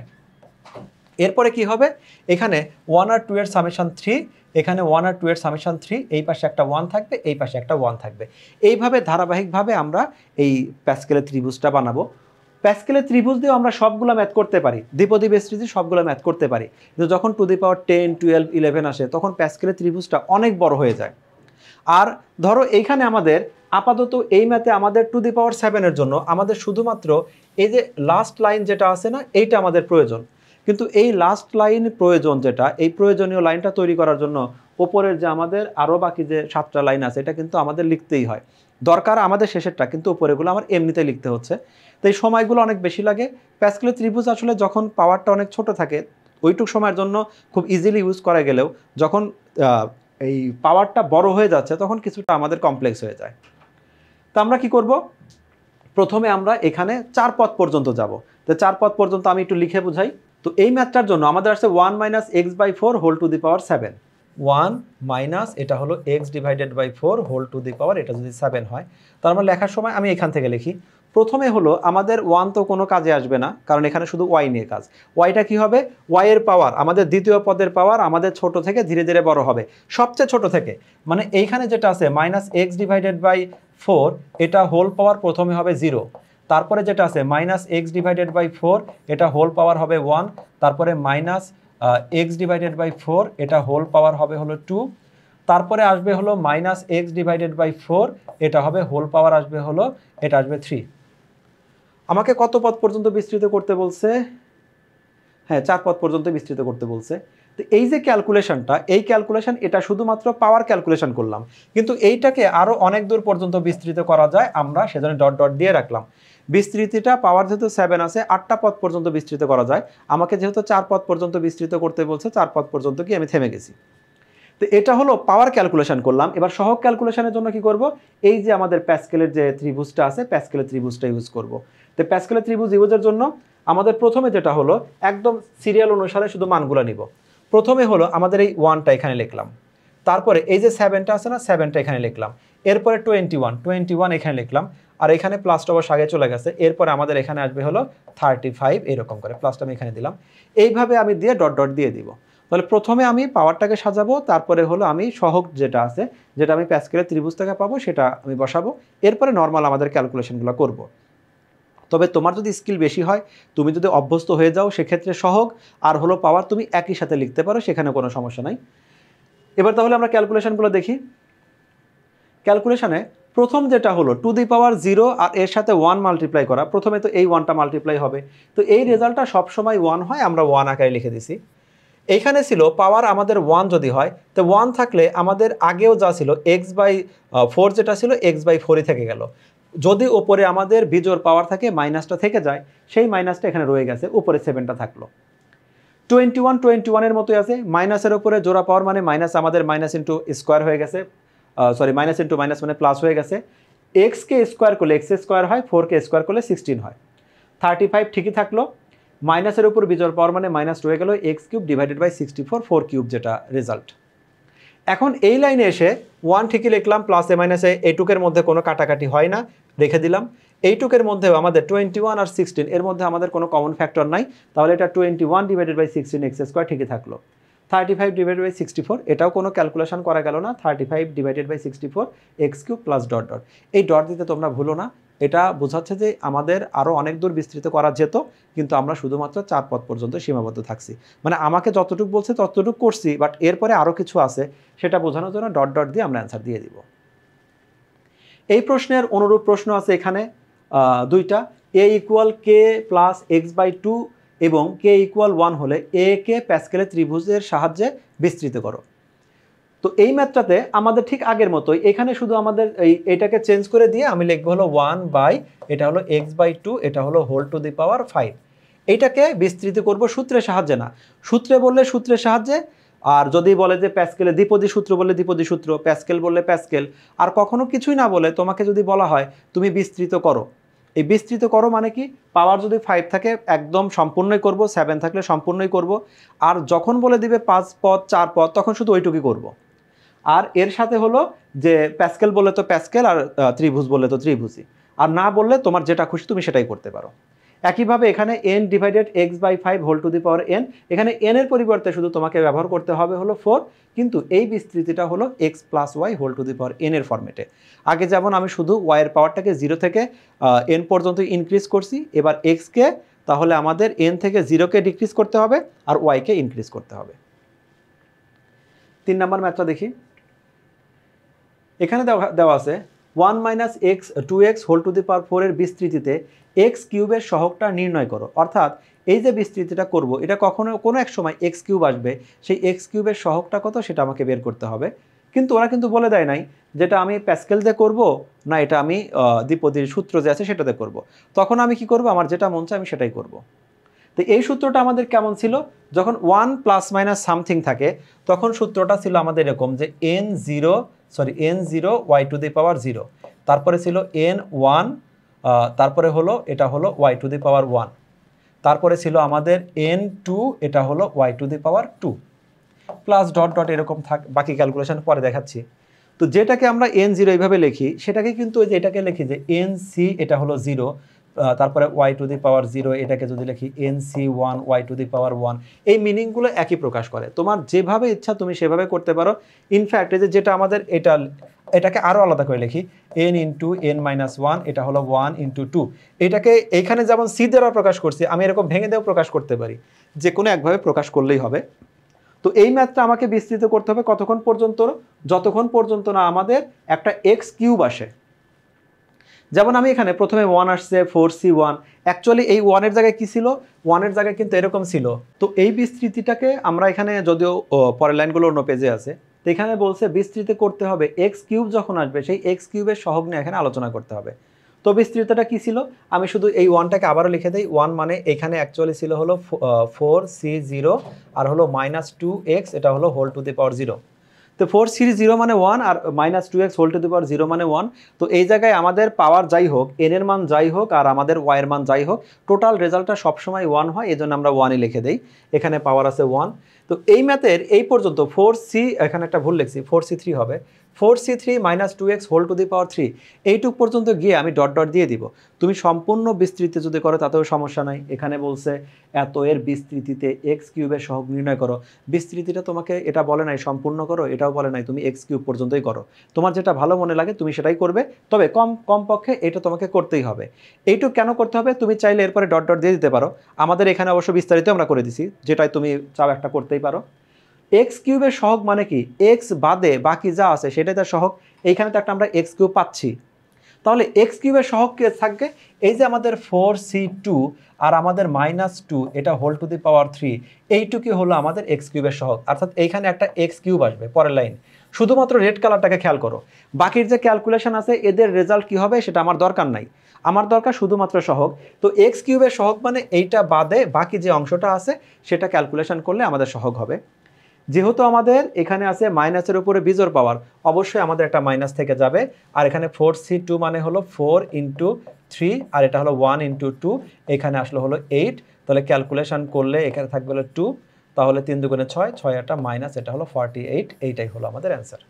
এরপরে কি হবে, এখানে 1 আর 2-এর সামেশন 3, এখানে 1 আর 2-এর সামেশন 3, এই পাশে একটা 1 থাকবে, এই পাশে একটা 1 থাকবে। এইভাবে ধারাবাহিকভাবে আমরা এই প্যাসকেলের ত্রিভুজটা বানাবো। প্যাসকেলের ত্রিভুজ দিয়েও আমরা সবগুলো ম্যাথ করতে পারি, দ্বিপদী বেষ্টনী সবগুলো ম্যাথ করতে পারি, কিন্তু যখন টু দি পাওয়ার 10, 12, 11 আসে তখন প্যাসকেলের ত্রিভুজটা অনেক বড় হয়ে যায়। আর ধরো এইখানে আমাদের আপাতত এই ম্যাথে আমাদের টু দি পাওয়ার 7-এর জন্য আমাদের শুধুমাত্র এই যে লাস্ট লাইন যেটা আছে না, এইটা আমাদের প্রয়োজন। কিন্তু এই লাস্ট লাইন প্রয়োজন যেটা, এই প্রয়োজনীয় লাইনটা তৈরি করার জন্য ওপরের যে আমাদের আরও বাকি যে 7টা লাইন আছে এটা কিন্তু আমাদের লিখতেই হয়। দরকার আমাদের শেষেরটা, কিন্তু উপরেগুলো আমার এমনিতে লিখতে হচ্ছে, তো এই সময়গুলো অনেক বেশি লাগে। প্যাসকেলের ত্রিভুজ আসলে যখন পাওয়ারটা অনেক ছোট থাকে ওইটুক সময়ের জন্য খুব ইজিলি ইউজ করা গেলেও যখন এই পাওয়ারটা বড় হয়ে যাচ্ছে তখন কিছুটা আমাদের কমপ্লেক্স হয়ে যায়। তো আমরা কি করব, প্রথমে আমরা এখানে 4 পদ পর্যন্ত যাব। তো 4 পদ পর্যন্ত আমি একটু লিখে বুঝাই। তো এই ম্যাথটার জন্য আমাদের আসছে 1 - x/4 whole to the power 7, 1 minus এটা হলো x/4 whole to the power, এটা যদি 7 হয়, তার মানে লেখার সময় আমি এখান থেকে লিখি প্রথমে হলো আমাদের 1 তো কোনো কাজে আসবে না, কারণ এখানে শুধু y নিয়ে কাজ। yটা কি হবে, y এর পাওয়ার, আমাদের দ্বিতীয় পদের পাওয়ার আমাদের ছোট থেকে ধীরে ধীরে বড় হবে, সবচেয়ে ছোট থেকে। মানে এইখানে যেটা আছে -x/4, এটা হোল পাওয়ার প্রথমে হবে 0, তারপরে যেটা আছে -x/4, এটা হোল পাওয়ার হবে 1, তারপরে -x/4, এটা হোল পাওয়ার হবে হলো 2, তারপরে আসবে হলো -x/4, এটা হবে হোল পাওয়ার আসবে হলো, এটা আসবে 3। আমাকে কত পদ পর্যন্ত বিস্তৃত করতে বলছে? হ্যাঁ, 4 পদ পর্যন্ত বিস্তৃত করতে বলছে। তো এই যে ক্যালকুলেশনটা, এই ক্যালকুলেশন এটা শুধুমাত্র পাওয়ার ক্যালকুলেশন করলাম, কিন্তু এইটাকে আরও অনেক দূর পর্যন্ত বিস্তৃত করা যায়, আমরা সেজন্য ডট ডট দিয়ে রাখলাম। বিস্তৃতিটা পাওয়ার যেহেতু 7 আছে, 8টা পদ পর্যন্ত বিস্তৃত করা যায়। আমাকে যেহেতু 4 পদ পর্যন্ত বিস্তৃত করতে বলছে, 4 পদ পর্যন্ত কি আমি থেমে গেছি। তো এটা হলো পাওয়ার ক্যালকুলেশন করলাম। এবার সহগ ক্যালকুলেশনের জন্য কি করব, এই যে আমাদের প্যাসকেলের যে ত্রিভুজটা আছে, প্যাসকেলের ত্রিভুজটা ইউজ করব। তো প্যাসকেলের ত্রিভুজ ইউজের জন্য আমাদের প্রথমে যেটা হলো, একদম সিরিয়াল অনুসারে শুধু মানগুলো নিব। প্রথমে হলো আমাদের এই 1টা এখানে লিখলাম, তারপরে এই যে 7টা আছে না, 7টা এখানে লিখলাম, এরপরে 21 এখানে লিখলাম, আর এখানে প্লাসটা অবশ্য আগে চলে গেছে, এরপরে আমাদের এখানে আসবে হলো 35, এরকম করে প্লাসটা আমি এখানে দিলাম। এইভাবে আমি দিয়ে ডট ডট দিয়ে দিব। তাহলে প্রথমে আমি পাওয়ারটাকে সাজাবো, তারপরে হলো আমি সহগ যেটা আছে, যেটা আমি প্যাসকেলের ত্রিভুজ থেকে পাবো, সেটা আমি বসাবো, এরপরে নর্মাল আমাদের ক্যালকুলেশনগুলো করব। তবে তোমার যদি স্কিল বেশি হয়, তুমি যদি অভ্যস্ত হয়ে যাও, সেক্ষেত্রে সহগ আর হলো পাওয়ার তুমি একই সাথে লিখতে পারো, সেখানে কোনো সমস্যা নাই। এবার তাহলে আমরা ক্যালকুলেশনগুলো দেখি। ক্যালকুলেশনে প্রথম যেটা হলো টু দি পাওয়ার 0 আর এর সাথে 1 মাল্টিপ্লাই করা, প্রথমে তো এই 1টা মাল্টিপ্লাই হবে, তো এই রেজাল্টটা সবসময় 1 হয়, আমরা 1 আকারে লিখে দিছি। এইখানে ছিল পাওয়ার আমাদের 1 যদি হয়, তো 1 থাকলে আমাদের আগেও যা ছিল x/4, যেটা ছিল x/4ই থেকে গেল। যদি ওপরে আমাদের বিজোড় পাওয়ার থাকে, মাইনাসটা থেকে যায়, সেই মাইনাসটা এখানে রয়ে গেছে, উপরে 7টা থাকলো। 21 এর মতোই আছে, মাইনাসের উপরে জোড়া পাওয়ার মানে মাইনাস, আমাদের মাইনাস ইন্টু স্কোয়ার হয়ে গেছে, সরি মাইনাস ইন্টু মাইনাস মানে প্লাস হয়ে গেছে। এক্সকে স্কোয়ার করলে এক্স স্কোয়ার হয়, 4কে স্কোয়ার করলে 16 হয়। 35 ঠিকই থাকলো, মাইনাসের উপর বিজোড় পাওয়ার মানে মাইনাস রয়ে গেল, x³ / 64, 4 কিউব, যেটা রেজাল্ট। এখন এই লাইনে এসে 1 ঠিকই লিখলাম, প্লাসে মাইনাসে এইটুকের মধ্যে কোনো কাটাকাটি হয় না, রেখে দিলাম। এইটুকের মধ্যেও আমাদের 21 আর 16 এর মধ্যে আমাদের কোনো কমন ফ্যাক্টর নাই, তাহলে এটা 21/16 x² ঠিকই থাকলো। 35/64, এটাও কোনো ক্যালকুলেশন করা গেল না, 35/64 x³ প্লাস ডট ডট। এই ডট দিতে তোমরা ভুলো না, এটা বোঝাচ্ছে যে আমাদের আরও অনেক দূর বিস্তৃত করা যেত, কিন্তু আমরা শুধুমাত্র 4 পদ পর্যন্ত সীমাবদ্ধ থাকছি। মানে আমাকে যতটুকু বলছে ততটুকু করছি, বাট এরপরে আরও কিছু আছে, সেটা বোঝানোর জন্য ডট ডট দিয়ে আমরা অ্যান্সার দিয়ে দিব। এই প্রশ্নের অনুরূপ প্রশ্ন আছে এখানে দুইটা, a = k + x/2 এবং k = 1 হলে a কে প্যাসকেলের ত্রিভুজের সাহায্যে বিস্তৃত করো। তো এই ম্যাথটাতে আমাদের ঠিক আগের মতোই, এখানে শুধু আমাদের এটাকে চেঞ্জ করে দিয়ে আমি লিখবো হলো 1/, এটা হলো x/2, এটা হলো হোল টু দি পাওয়ার 5। এইটাকে বিস্তৃত করব সূত্রের সাহায্যে না, সূত্রে বললে সূত্রের সাহায্যে, আর যদি বলে যে প্যাসকেলে দ্বিপদী সূত্র বললে দ্বিপদী সূত্র, প্যাসকেল বললে প্যাসকেল। আর কখনো কিছুই না বলে তোমাকে যদি বলা হয় তুমি বিস্তৃত করো, এই বিস্তৃত করো মানে কি, পাওয়ার যদি 5 থাকে একদম সম্পূর্ণই করব, 7 থাকলে সম্পূর্ণই করব, আর যখন বলে দিবে 5 পদ 4 পদ তখন শুধু ওইটুকুই করব। আর এর সাথে হলো যে প্যাসকেল বললে তো প্যাসকেল, আর ত্রিভুজ বললে তো ত্রিভুজই, আর না বললে তোমার যেটা খুশি তুমি সেটাই করতে পারো। একইভাবে এখানে n/x/5 whole to the power n, এখানে n এর পরিবর্তে শুধু তোমাকে ব্যবহার করতে হবে হলো 4, কিন্তু এই বিস্তৃতিটা হলো x + y whole to the power n এর ফরম্যাটে। আগে যেমন আমি শুধু y এর পাওয়ারটাকে 0 থেকে n পর্যন্ত ইনক্রিজ করছি, এবার x কে তাহলে আমাদের n থেকে 0-কে ডিক্রিজ করতে হবে, আর y কে ইনক্রিজ করতে হবে। 3 নম্বর ম্যাথটা দেখি। এখানে দেওয়া আছে 1 - x 2x whole to the power 4 এর বিস্তৃতিতে x³ এর সহগটা নির্ণয় করো। অর্থাৎ এই যে বিস্তৃতিটা করব, এটা কখনো কোনো এক সময় x³ আসবে, সেই x³ এর সহগটা কত সেটা আমাকে বের করতে হবে। কিন্তু ওরা কিন্তু বলে দেয় নাই যেটা আমি প্যাসকেল দিয়ে করব না এটা আমি দ্বিপদীর সূত্র যে আছে সেটাতে করব। তখন আমি কি করব, আমার যেটা মন চায় আমি সেটাই করব। তো এই সূত্রটা আমাদের কেমন ছিল, যখন 1 ± সামথিং থাকে তখন সূত্রটা ছিল আমাদের এরকম যে n0 y to the power 0, তারপরে ছিল n1, তারপরে হলো এটা হলো y টু দি পাওয়ার 1, তারপরে ছিল আমাদের n2, এটা হলো y to the power 2, plus dot dot এরকম বাকি ক্যালকুলেশন পরে দেখাচ্ছি। তো যেটাকে আমরা এন জিরো এইভাবে লিখি সেটাকে কিন্তু ওই যে এটাকে লিখি যে এন সি এটা হলো জিরো, তারপরে y to the power zero, এটাকে যদি লিখি n C one y to the power one, এই মিনিংগুলো একই প্রকাশ করে। তোমার যেভাবে ইচ্ছা তুমি সেভাবে করতে পারো। ইনফ্যাক্ট এই যে যেটা আমাদের এটাকে আরও আলাদা করে লিখি N into N minus one, এটা হলো ওয়ান ইন্টু টু। এটাকে এইখানে যেমন সি দ্বারা প্রকাশ করছি, আমি এরকম ভেঙে দিয়েও প্রকাশ করতে পারি, যে কোনো একভাবে প্রকাশ করলেই হবে। তো এই ম্যাথটা আমাকে বিস্তৃত করতে হবে কতক্ষণ পর্যন্ত? যতক্ষণ পর্যন্ত না আমাদের একটা এক্স কিউব আসে। যেমন আমি এখানে প্রথমে 1 আসছে 4c1, অ্যাকচুয়ালি এই 1-এর জায়গায় কি ছিল? 1-এর জায়গায় কিন্তু এরকম ছিল। তো এই বিস্তৃতিটাকে আমরা এখানে, যদিও পরের লাইনগুলো অন্য পেজে আছে, তো এখানে বলছে বিস্তৃত করতে হবে এক্স কিউব যখন আসবে সেই এক্স কিউবের সহগ নিয়ে এখানে আলোচনা করতে হবে। তো বিস্তৃতটা কি ছিল? আমি শুধু এই 1টাকে আবারও লিখে দিই। 1 মানে এখানে অ্যাকচুয়ালি ছিল হলো 4c0 আর হলো -2x, এটা হলো হোল টু দি পাওয়ার 0। তো 4c0 মানে 1 আর -2x whole to the power 0 মানে 1। তো এই জায়গায় আমাদের পাওয়ার যাই হোক, n এর মান যাই হোক আর আমাদের y এর মান যাই হোক, টোটাল রেজাল্টটা সবসময় 1 হয়, এই জন্য আমরা 1ই লিখে দেই। এখানে পাওয়ার আছে 1। তো এই ম্যাথের এই পর্যন্ত 4c, এখানে একটা ভুল লিখছি, 4c3 হবে, 4c3 -2x whole to the power 3, এইটুক পর্যন্ত গিয়ে আমি ডট ডট দিয়ে দিব। তুমি সম্পূর্ণ বিস্তৃতি যদি করো তাতেও সমস্যা নাই। এখানে বলছে এত এর বিস্তৃতিতে এক্স কিউবের সহগ নির্ণয় করো। বিস্তৃতিটা তোমাকে এটা বলে নাই সম্পূর্ণ করো, এটাও বলে নাই তুমি এক্স কিউব পর্যন্তই করো। তোমার যেটা ভালো মনে লাগে তুমি সেটাই করবে, তবে কমপক্ষে এটা তোমাকে করতেই হবে। এইটুক কেন করতে হবে? তুমি চাইলে এরপরে ডট ডট দিয়ে দিতে পারো। আমাদের এখানে অবশ্য বিস্তারিত আমরা করে দিছি, যেটাই তুমি চাও একটা করতেই পারো। এক্স কিউবের সহগ মানে কি? এক্স বাদে বাকি যা আছে সেটাই তার সহগ। এইখানে তো একটা আমরা এক্স কিউব পাচ্ছি, তাহলে এক্স কিউবের সহগ কে থাকবে? এই যে আমাদের 4c2 আর আমাদের -2, এটা হোল টু দি পাওয়ার 3, এইটুকুই হলো আমাদের এক্স কিউবের সহগ। অর্থাৎ এইখানে একটা এক্স কিউব আসবে পরের লাইন। শুধুমাত্র রেড কালারটাকে খেয়াল করো, বাকির যে ক্যালকুলেশন আছে এদের রেজাল্ট কি হবে সেটা আমার দরকার নাই, আমার দরকার শুধুমাত্র সহগ। তো এক্স কিউবের সহগ মানে এইটা বাদে বাকি যে অংশটা আছে সেটা ক্যালকুলেশন করলে আমাদের সহগ হবে। যেহেতু আমাদের এখানে আছে মাইনাসের উপরে বিজোড় পাওয়ার, অবশ্যই আমাদের একটা মাইনাস থেকে যাবে। আর এখানে 4c2 মানে হলো 4 ইন্টু 3 আর এটা হলো 1 ইন্টু 2, এখানে আসলে হলো 8। তাহলে ক্যালকুলেশন করলে এখানে থাকবে হলো 2, তাহলে 3 দুগুণে 6, 6 একটা মাইনাস, এটা হলো 48। এইটাই হলো আমাদের অ্যান্সার।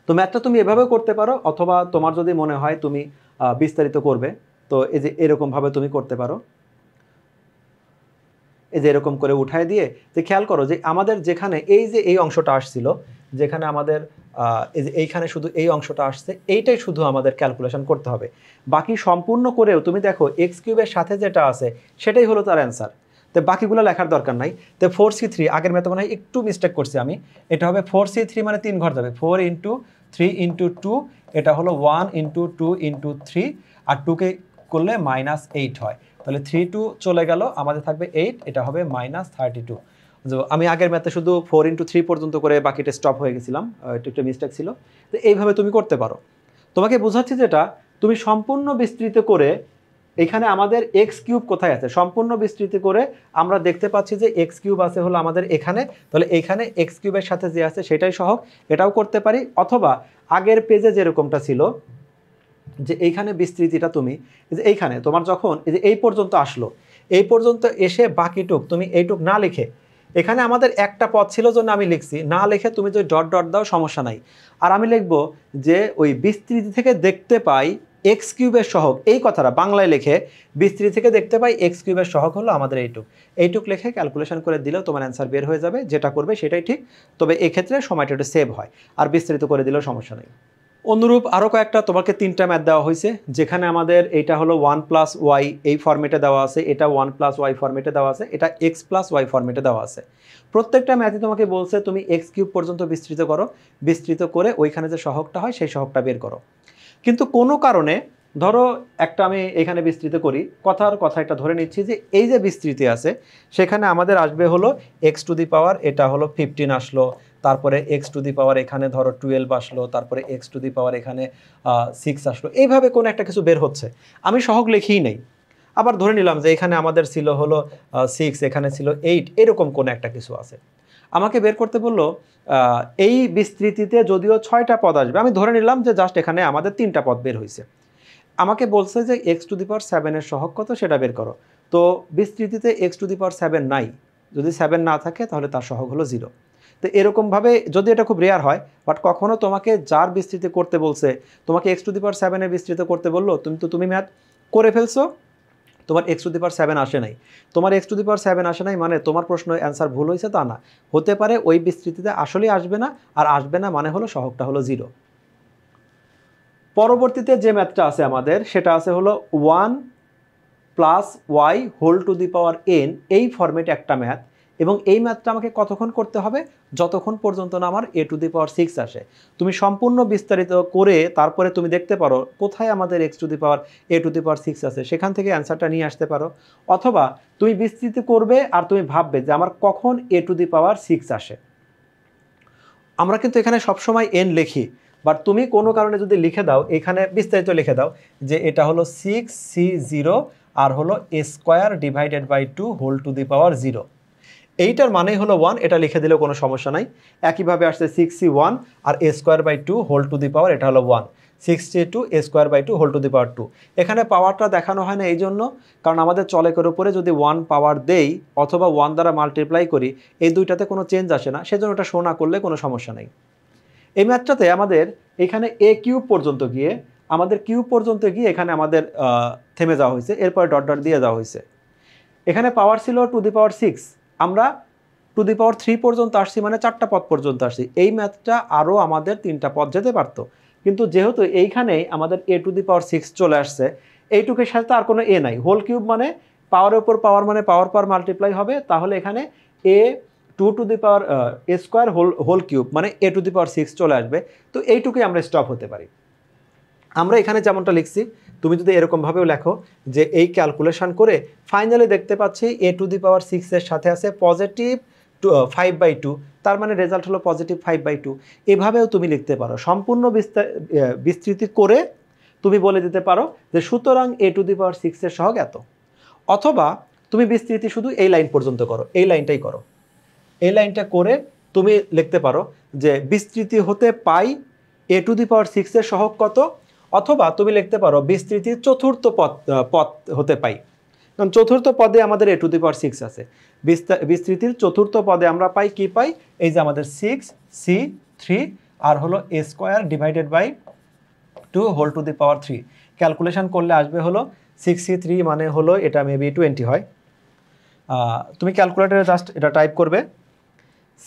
তো ম্যাথটা তুমি এভাবেও করতে পারো, অথবা তোমার যদি মনে হয় তুমি বিস্তারিত করবে, তো এই যে এরকমভাবে তুমি করতে পারো। এই যে এরকম করে উঠায় দিয়ে, যে খেয়াল করো যে আমাদের যেখানে এই যে এই অংশটা আসছিল, যেখানে আমাদের এই যে এইখানে শুধু এই অংশটা আসছে, এইটাই শুধু আমাদের ক্যালকুলেশন করতে হবে। বাকি সম্পূর্ণ করেও তুমি দেখো এক্স কিউবের সাথে যেটা আছে সেটাই হলো তার অ্যান্সার। তো বাকিগুলো লেখার দরকার নাই। তো 4c3 আগের ম্যাথে মনে হয় একটু মিস্টেক করছি আমি, এটা হবে 4c3 মানে 3 ঘর যাবে, 4 ইন্টু 3 ইন্টু 2, এটা হলো 1 ইন্টু 2 ইন্টু 3, আর 2কে করলে -8 হয়। তাহলে 3 2 চলে গেল, আমাদের থাকবে 8, এটা হবে -32। আমি আগের ম্যাথে শুধু 4 ইন্টু 3 পর্যন্ত করে বাকিটা স্টপ হয়ে গেছিলাম, একটু একটু মিস্টেক ছিল। তো এইভাবে তুমি করতে পারো। তোমাকে বোঝাচ্ছি যেটা, তুমি সম্পূর্ণ বিস্তৃত করে এখানে আমাদের এক্স কিউব কোথায় আছে সম্পূর্ণ বিস্তৃত করে আমরা দেখতে পাচ্ছি যে এক্স কিউব আছে হলো আমাদের এখানে, তাহলে এখানে এক্স কিউবের সাথে যে আছে সেটাই সহগ, এটাও করতে পারি। অথবা আগের পেজে যেরকমটা ছিল যে এইখানে বিস্তৃতিটা তুমি যে এইখানে তোমার যখন এই যে এই পর্যন্ত আসলো, এই পর্যন্ত এসে বাকিটুক তুমি এইটুক না লিখে, এখানে আমাদের একটা পদ ছিল জন্য আমি লিখছি, না লিখে তুমি যদি ডট ডট দাও সমস্যা নাই। আর আমি লিখব যে ওই বিস্তৃতি থেকে দেখতে পাই এক্স কিউবের সহগ, এই কথাটা বাংলায় লিখে বিস্তৃতি থেকে দেখতে পাই এক্স কিউবের সহগ হলো আমাদের এইটুক লিখে ক্যালকুলেশন করে দিলেও তোমার অ্যান্সার বের হয়ে যাবে। যেটা করবে সেটাই ঠিক, তবে এক্ষেত্রে সময়টা একটু সেভ হয়, আর বিস্তৃত করে দিলেও সমস্যা নেই। অনুরূপ আরও কয়েকটা তোমাকে 3টা ম্যাথ দেওয়া হয়েছে, যেখানে আমাদের এইটা হলো 1 + y এই ফর্মেটে দেওয়া আছে, এটা 1 + y ফর্মেটে দেওয়া আছে, এটা x + y ফর্মেটে দেওয়া আছে। প্রত্যেকটা ম্যাথই তোমাকে বলছে তুমি এক্স কিউব পর্যন্ত বিস্তৃত করো, বিস্তৃত করে ওইখানে যে সহগটা হয় সেই সহগটা বের করো। কিন্তু কোনো কারণে ধরো একটা আমি এখানে বিস্তৃত করি, কথার কথা একটা ধরে নিচ্ছি যে এই যে বিস্তৃতি আছে সেখানে আমাদের আসবে হলো x টু দি পাওয়ার, এটা হলো 15 আসলো, তারপরে x টু দি পাওয়ার এখানে ধরো 12 আসলো, তারপরে x টু দি পাওয়ার এখানে 6 আসলো, এইভাবে কোনো একটা কিছু বের হচ্ছে, আমি সহগ লিখিই নেই। আবার ধরে নিলাম যে এখানে আমাদের ছিল হলো 6, এখানে ছিল 8, এরকম কোনো একটা কিছু আছে। আমাকে বের করতে বললো এই বিস্তৃতিতে যদিও 6টা পদ আসবে, আমি ধরে নিলাম যে জাস্ট এখানে আমাদের 3টা পদ বের হয়েছে। আমাকে বলছে যে x টু দি পাওয়ার 7 এর সহগ কত সেটা বের করো। তো বিস্তৃতিতে x টু দি পাওয়ার 7 নাই, যদি 7 না থাকে তাহলে তার সহগ হলো 0। তো এরকমভাবে যদি এটা খুব রেয়ার হয়, বাট কখনো তোমাকে যার বিস্তৃতি করতে বলছে, তোমাকে x⁷ এ বিস্তৃত করতে বললো, তুমি ম্যাথ করে ফেলছো, তোমার x⁷ আসে নাই, তোমার x⁷ আসে নাই মানে তোমার প্রশ্ন অ্যান্সার ভুল হয়েছে তা না, হতে পারে ওই বিস্তৃতিতে আসলেই আসবে না, আর আসবে না মানে হলো সহগটা হলো 0। পরবর্তীতে যে ম্যাথটা আছে আমাদের সেটা আছে হলো 1 + y⁴n, এই ফরম্যাটে একটা ম্যাথ, এবং এই ম্যাথটা আমাকে কতক্ষণ করতে হবে, যতক্ষণ পর্যন্ত না আমার a⁶ আসে। তুমি সম্পূর্ণ বিস্তারিত করে তারপরে তুমি দেখতে পারো কোথায় আমাদের a⁶ আছে, সেখান থেকে অ্যান্সারটা নিয়ে আসতে পারো। অথবা তুমি বিস্তৃতি করবে আর তুমি ভাববে যে আমার কখন a⁶ আসে। আমরা কিন্তু এখানে সবসময় n লিখি, বাট তুমি কোনো কারণে যদি লিখে দাও, এখানে বিস্তারিত লিখে দাও যে এটা হলো 6c0 আর হলো a²/2 এইটার মানেই হলো 1, এটা লিখে দিলেও কোনো সমস্যা নাই। একইভাবে আসছে 6c1 আর a²/2 এটা হলো 1, 6c2 a²/2 এখানে পাওয়ারটা দেখানো হয় না এই জন্য, কারণ আমাদের চলকের উপরে যদি 1 পাওয়ার দেই অথবা 1 দ্বারা মাল্টিপ্লাই করি, এই দুইটাতে কোনো চেঞ্জ আসে না, সেজন্য এটা শো না করলে কোনো সমস্যা নেই। এই ম্যাথটাতে আমাদের এখানে a³ পর্যন্ত গিয়ে এখানে আমাদের থেমে যাওয়া হয়েছে, এরপরে ডট ডট দিয়ে যাওয়া হয়েছে। এখানে পাওয়ার ছিল 2⁶, আমরা 2⁵ পর্যন্ত আসছি, মানে 4টা পদ পর্যন্ত আসছি। এই ম্যাথটা আরও আমাদের 3টা পদ যেতে পারতো, কিন্তু যেহেতু এইখানেই আমাদের a⁶ চলে আসছে, এইটুকের সাথে আর কোনো এ নাই, হোল কিউব মানে পাওয়ারের উপর পাওয়ার মানে পাওয়ার পাওয়ার মাল্টিপ্লাই হবে, তাহলে এখানে a² হোল কিউব মানে a⁶ চলে আসবে। তো এইটুকুই আমরা স্টপ হতে পারি। আমরা এখানে যেমনটা লিখছি, তুমি যদি এরকমভাবেও লেখো যে এই ক্যালকুলেশন করে ফাইনালি দেখতে পাচ্ছি a⁶ এর সাথে আছে +5/2, তার মানে রেজাল্ট হলো +5/2। এভাবেও তুমি লিখতে পারো। সম্পূর্ণ বিস্তৃতি করে তুমি বলে দিতে পারো যে সুতরাং a⁶ এর সহগ এত। অথবা তুমি বিস্তৃতি শুধু এই লাইন পর্যন্ত করো, এই লাইনটাই করো, এই লাইনটা করে তুমি লিখতে পারো যে বিস্তৃতি হতে পাই a⁶ এর সহগ কত, অথবা তুমি লিখতে পারো বিস্তৃতির চতুর্থ পদ হতে পাই, কারণ চতুর্থ পদে আমাদের a⁶ আছে। বিস্তৃতির চতুর্থ পদে আমরা পাই কি পাই, এই যে আমাদের 6c3 আর হলো a²/2 ক্যালকুলেশন করলে আসবে হলো 6c3 মানে হলো এটা মেবি 20 হয়। তুমি ক্যালকুলেটরে জাস্ট এটা টাইপ করবে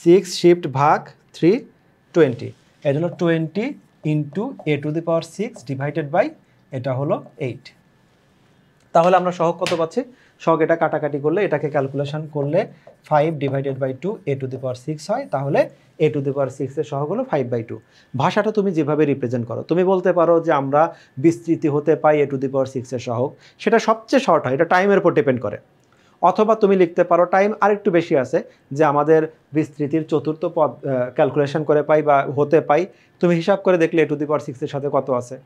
6⁵3 20, এই জন্য 20 ইন্টু a⁶ ডিভাইডেড বাই এটা হলো 8। তাহলে আমরা সহগ কত পাচ্ছি, সহগ এটা কাটাকাটি করলে এটাকে ক্যালকুলেশন করলে 5/2 a⁶ হয়, তাহলে a⁶ এর সহগ হলো 5/2। ভাষাটা তুমি যেভাবে রিপ্রেজেন্ট করো, তুমি বলতে পারো যে আমরা বিস্তৃতি হতে পাই a⁶ এর সহগ, সেটা সবচেয়ে শর্ট হয়, এটা টাইমের উপর ডিপেন্ড করে। অথবা তুমি লিখতে পারো টাইম আরেকটু বেশি আছে, যে আমাদের বিস্তৃতির চতুর্থ পদ ক্যালকুলেশন করে পাই বা হতে পাই, তুমি হিসাব করে দেখলে a⁶ এর সাথে কত আছে।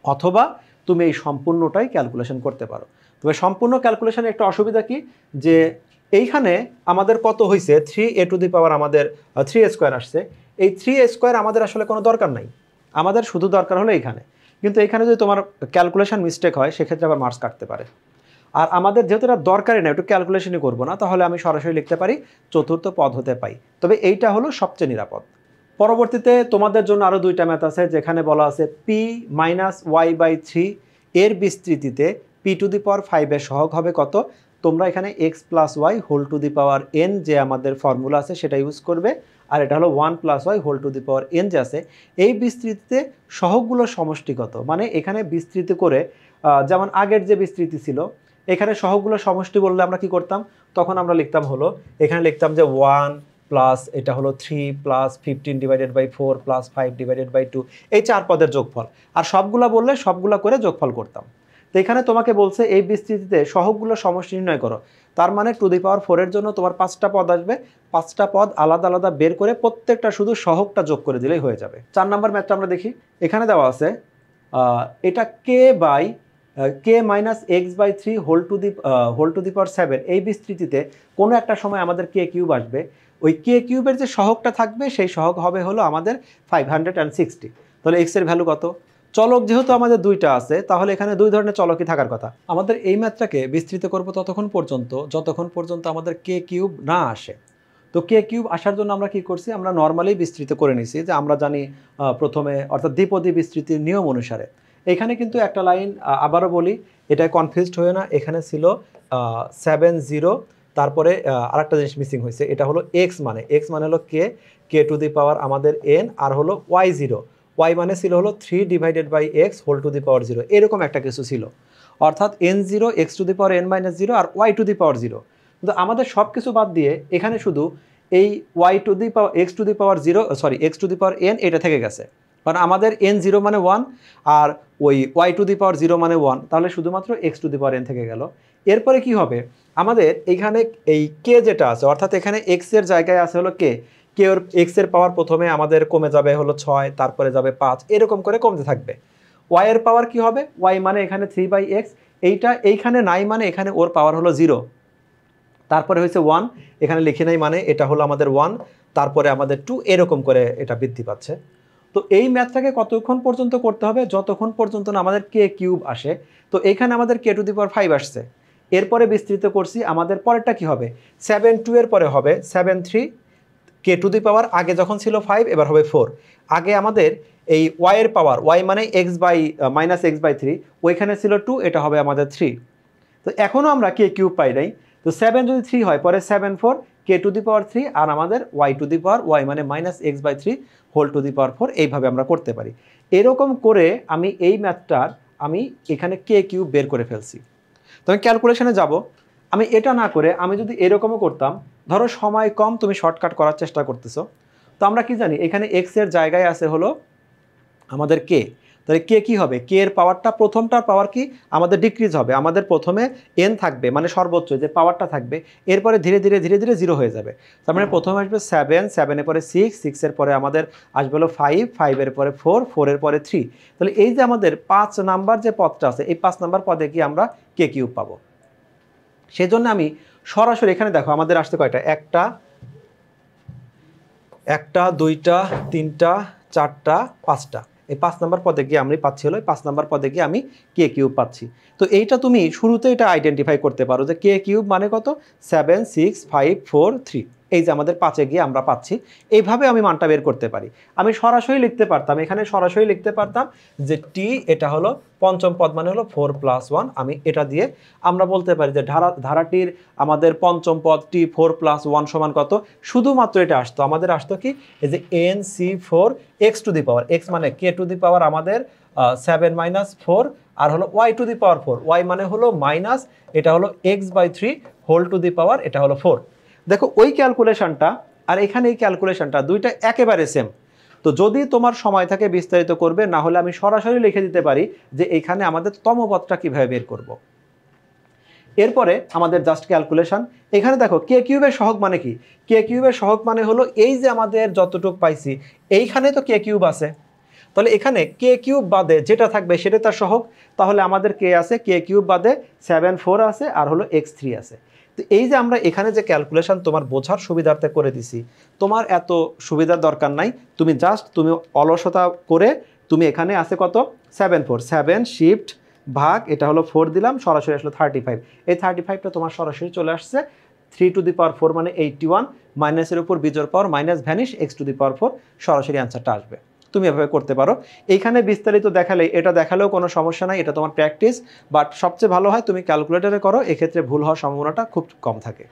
অথবা তুমি এই সম্পূর্ণটাই ক্যালকুলেশন করতে পারো। তবে সম্পূর্ণ ক্যালকুলেশনে একটা অসুবিধা কি, যে এইখানে আমাদের কত হয়েছে 3a⁴ আমাদের 3a² আসছে, এই 3a² আমাদের আসলে কোনো দরকার নাই, আমাদের শুধু দরকার হলো এইখানে। কিন্তু এইখানে যদি তোমার ক্যালকুলেশন মিস্টেক হয় সেক্ষেত্রে আবার মার্কস কাটতে পারে। আর আমাদের যেহেতু এটা দরকারই না, একটু ক্যালকুলেশনই করবো না, তাহলে আমি সরাসরি লিখতে পারি চতুর্থ পদ হতে পাই। তবে এইটা হলো সবচেয়ে নিরাপদ। পরবর্তীতে তোমাদের জন্য আরও 2টা ম্যাথ আছে, যেখানে বলা আছে p-y/3 এর বিস্তৃতিতে p⁵ এর সহগ হবে কত। তোমরা এখানে x + y⁴n যে আমাদের ফর্মুলা আছে সেটা ইউজ করবে, আর এটা হলো 1 + y⁴n যে আছে, এই বিস্তৃতিতে সহগগুলোর সমষ্টি কত। মানে এখানে বিস্তৃতি করে যেমন আগের যে বিস্তৃতি ছিল, এখানে সহগগুলোর সমষ্টি বললে আমরা কি করতাম, তখন আমরা লিখতাম হলো এখানে লিখতাম যে 1 প্লাস এটা হলো 3 প্লাস 15/4 প্লাস 5/2, এই 4 পদের যোগফল। আর সবগুলা বললে সবগুলা করে যোগফল করতাম। তো এখানে তোমাকে বলছে এই বিস্তৃতিতে সহগগুলোর সমষ্টি নির্ণয় করো, তার মানে 2⁴ এর জন্য তোমার 5টা পদ আসবে, 5টা পদ আলাদা আলাদা বের করে প্রত্যেকটা শুধু সহগটা যোগ করে দিলেই হয়ে যাবে। 4 নম্বর ম্যাথটা আমরা দেখি। এখানে দেওয়া আছে এটা k/x/3 এই বিস্তৃতিতে কোনো একটা সময় আমাদের k³ আসবে, ওই k³ যে সহগটা থাকবে সেই সহগ হবে হলো আমাদের 560। তাহলে x এর ভ্যালু কত, চলক যেহেতু আমাদের 2টা আছে, তাহলে এখানে 2 ধরনের চলকই থাকার কথা। আমাদের এই ম্যাথটাকে বিস্তৃত করব ততক্ষণ পর্যন্ত যতক্ষণ পর্যন্ত আমাদের k³ না আসে। তো কে কিউব আসার জন্য আমরা কি করছি, আমরা নর্মালি বিস্তৃত করে নিছি, যে আমরা জানি প্রথমে অর্থাৎ দ্বিপদী বিস্তৃতির নিয়ম অনুসারে। এখানে কিন্তু একটা লাইন আবারও বলি, এটা কনফিউজড হয়ে না, এখানে ছিল 7 0, তারপরে আরেকটা জিনিস মিসিং হয়েছে, এটা হলো এক্স মানে হলো কে টু দি পাওয়ার আমাদের এন, আর হলো y0, y মানে ছিল হলো 3/x whole to the power 0, এরকম একটা কিছু ছিল। অর্থাৎ n0 x to the power n-0 আর y টু দি পাওয়ার 0। কিন্তু আমাদের সব কিছু বাদ দিয়ে এখানে শুধু এই y to the power x to the power 0, sorry x to the power n, এটা থেকে গেছে, কারণ আমাদের n0 মানে 1 আর ওই y টু দি পাওয়ার 0 মানে 1, তাহলে শুধুমাত্র x to the power n থেকে গেল। এরপরে কি হবে, আমাদের এইখানে এই কে যেটা আছে, অর্থাৎ এখানে x এর জায়গায় আছে হলো কে ওর x এর পাওয়ার প্রথমে আমাদের কমে যাবে হলো 6, তারপরে যাবে 5, এরকম করে কমতে থাকবে। y এর পাওয়ার কি হবে, y মানে এখানে 3/x, এইখানে নাই মানে এখানে ওর পাওয়ার হলো 0, তারপরে হয়েছে 1, এখানে লিখে নাই মানে এটা হলো আমাদের 1, তারপরে আমাদের 2, এরকম করে এটা বৃদ্ধি পাচ্ছে। তো এই ম্যাথটাকে কতক্ষণ পর্যন্ত করতে হবে, যতক্ষণ পর্যন্ত না আমাদের কে কিউব আসে। তো এখানে আমাদের কে টু দি পাওয়ার 5 আসছে, এরপরে বিস্তৃত করছি, আমাদের পরেরটা কি হবে, 7 2 এর পরে হবে 7 3, কে টু দি পাওয়ার আগে যখন ছিল 5 এবার হবে 4। আগে আমাদের এই y এর পাওয়ার, y মানে -x/3, ওইখানে ছিল 2, এটা হবে আমাদের 3। তো এখনও আমরা কে কিউব পাই নাই। তো 7 যদি 3 হয়, পরে 7 4, কে টু দি পাওয়ার 3, আর আমাদের y to the power, y মানে -x/3 whole to the power 4, এইভাবে আমরা করতে পারি। এরকম করে আমি এই ম্যাথটার আমি এখানে কে কিউব বের করে ফেলছি। তো আমি ক্যালকুলেশনে যাব, আমি এটা না করে আমি যদি এরকমও করতাম, ধরো সময় কম, তুমি শর্টকাট করার চেষ্টা করতেছো, তো আমরা কি জানি এখানে x এর জায়গায় আছে হলো আমাদের কে, তাহলে কে কি হবে, কে এর পাওয়ারটা, প্রথমটার পাওয়ার কি আমাদের ডিক্রিজ হবে, আমাদের প্রথমে n থাকবে মানে সর্বোচ্চ যে পাওয়ারটা থাকবে, এরপরে ধীরে ধীরে 0 হয়ে যাবে। তার মানে প্রথমে আসবে 7 এর পরে 6 এর পরে আমাদের আসবে হলো 5 এর পরে 4 এর পরে 3। তাহলে এই যে আমাদের 5 নাম্বার যে পদটা আছে, এই 5 নাম্বার পদে কি আমরা কে কিউব পাবো। সেজন্য আমি সরাসরি এখানে দেখো আমাদের আসছে কয়টা, একটা 2টা 3টা 4টা 5টা, এই 5 নাম্বার পদে গিয়ে আমি পাচ্ছি হলো 5 নাম্বার পদে গিয়ে আমি কে কিউব পাচ্ছি। তো এইটা তুমি শুরুতে এটা আইডেন্টিফাই করতে পারো যে কে কিউব মানে কত, 7 6 5 4 3, এই যে আমাদের 5-এ গিয়ে আমরা পাচ্ছি। এইভাবে আমি মানটা বের করতে পারি। আমি সরাসরি লিখতে পারতাম, এখানে সরাসরি লিখতে পারতাম যে টি এটা হলো পঞ্চম পদ মানে হলো 4 + 1, আমি এটা দিয়ে আমরা বলতে পারি যে ধারাটির আমাদের পঞ্চম পদ টি 4 + 1 সমান কত, শুধুমাত্র এটা আসতো, আমাদের আসতো কি, এই যে nc4 x to the power, x মানে কে টু দি পাওয়ার আমাদের 7 - 4, আর হলো y to the power 4, y মানে হলো মাইনাস, এটা হলো x/3 whole to the power, এটা হলো 4। দেখো ওই ক্যালকুলেশনটা আর এখানে এই ক্যালকুলেশনটা দুইটা একেবারে সেম। তো যদি তোমার সময় থাকে বিস্তারিত করবে, না হলে আমি সরাসরি লিখে দিতে পারি যে এখানে আমাদের তমপদটা কিভাবে বের করব। এরপরে আমাদের জাস্ট ক্যালকুলেশন, এখানে দেখো কে কিউবের সহগ মানে কি, কে কিউবের সহগ মানে হলো এই যে আমাদের যতটুকু পাইছি এইখানে তো কে কিউব আছে, তাহলে এখানে কে কিউব বাদে যেটা থাকবে সেটা তার সহগ। তাহলে আমাদের কে আছে, কে কিউব বাদে 7 4 আছে, আর হলো x3 আছে। তো এই যে আমরা এখানে যে ক্যালকুলেশন তোমার বোঝার সুবিধার্থে করে দিছি, তোমার এত সুবিধার দরকার নাই, তুমি জাস্ট তুমি অলসতা করে তুমি এখানে আছে কত, 7 4, 7 শিফট ভাগ, এটা হলো 4 দিলাম, সরাসরি আসলো 35, এই 35টা তোমার সরাসরি চলে আসছে 3 টু দি পাওয়ার 4 মানে 81, মাইনাসের উপর বিজোড় power minus vanish x to the power 4, সরাসরি অ্যান্সারটা আসবে। তুমি এভাবে করতে পারো। এইখানে বিস্তারিত দেখালে, এটা দেখালেও কোনো সমস্যা নাই, এটা তোমার প্র্যাকটিস, বাট সবচেয়ে ভালো হয় তুমি ক্যালকুলেটরে করো, এক্ষেত্রে ভুল হওয়ার সম্ভাবনাটা খুব কম থাকে।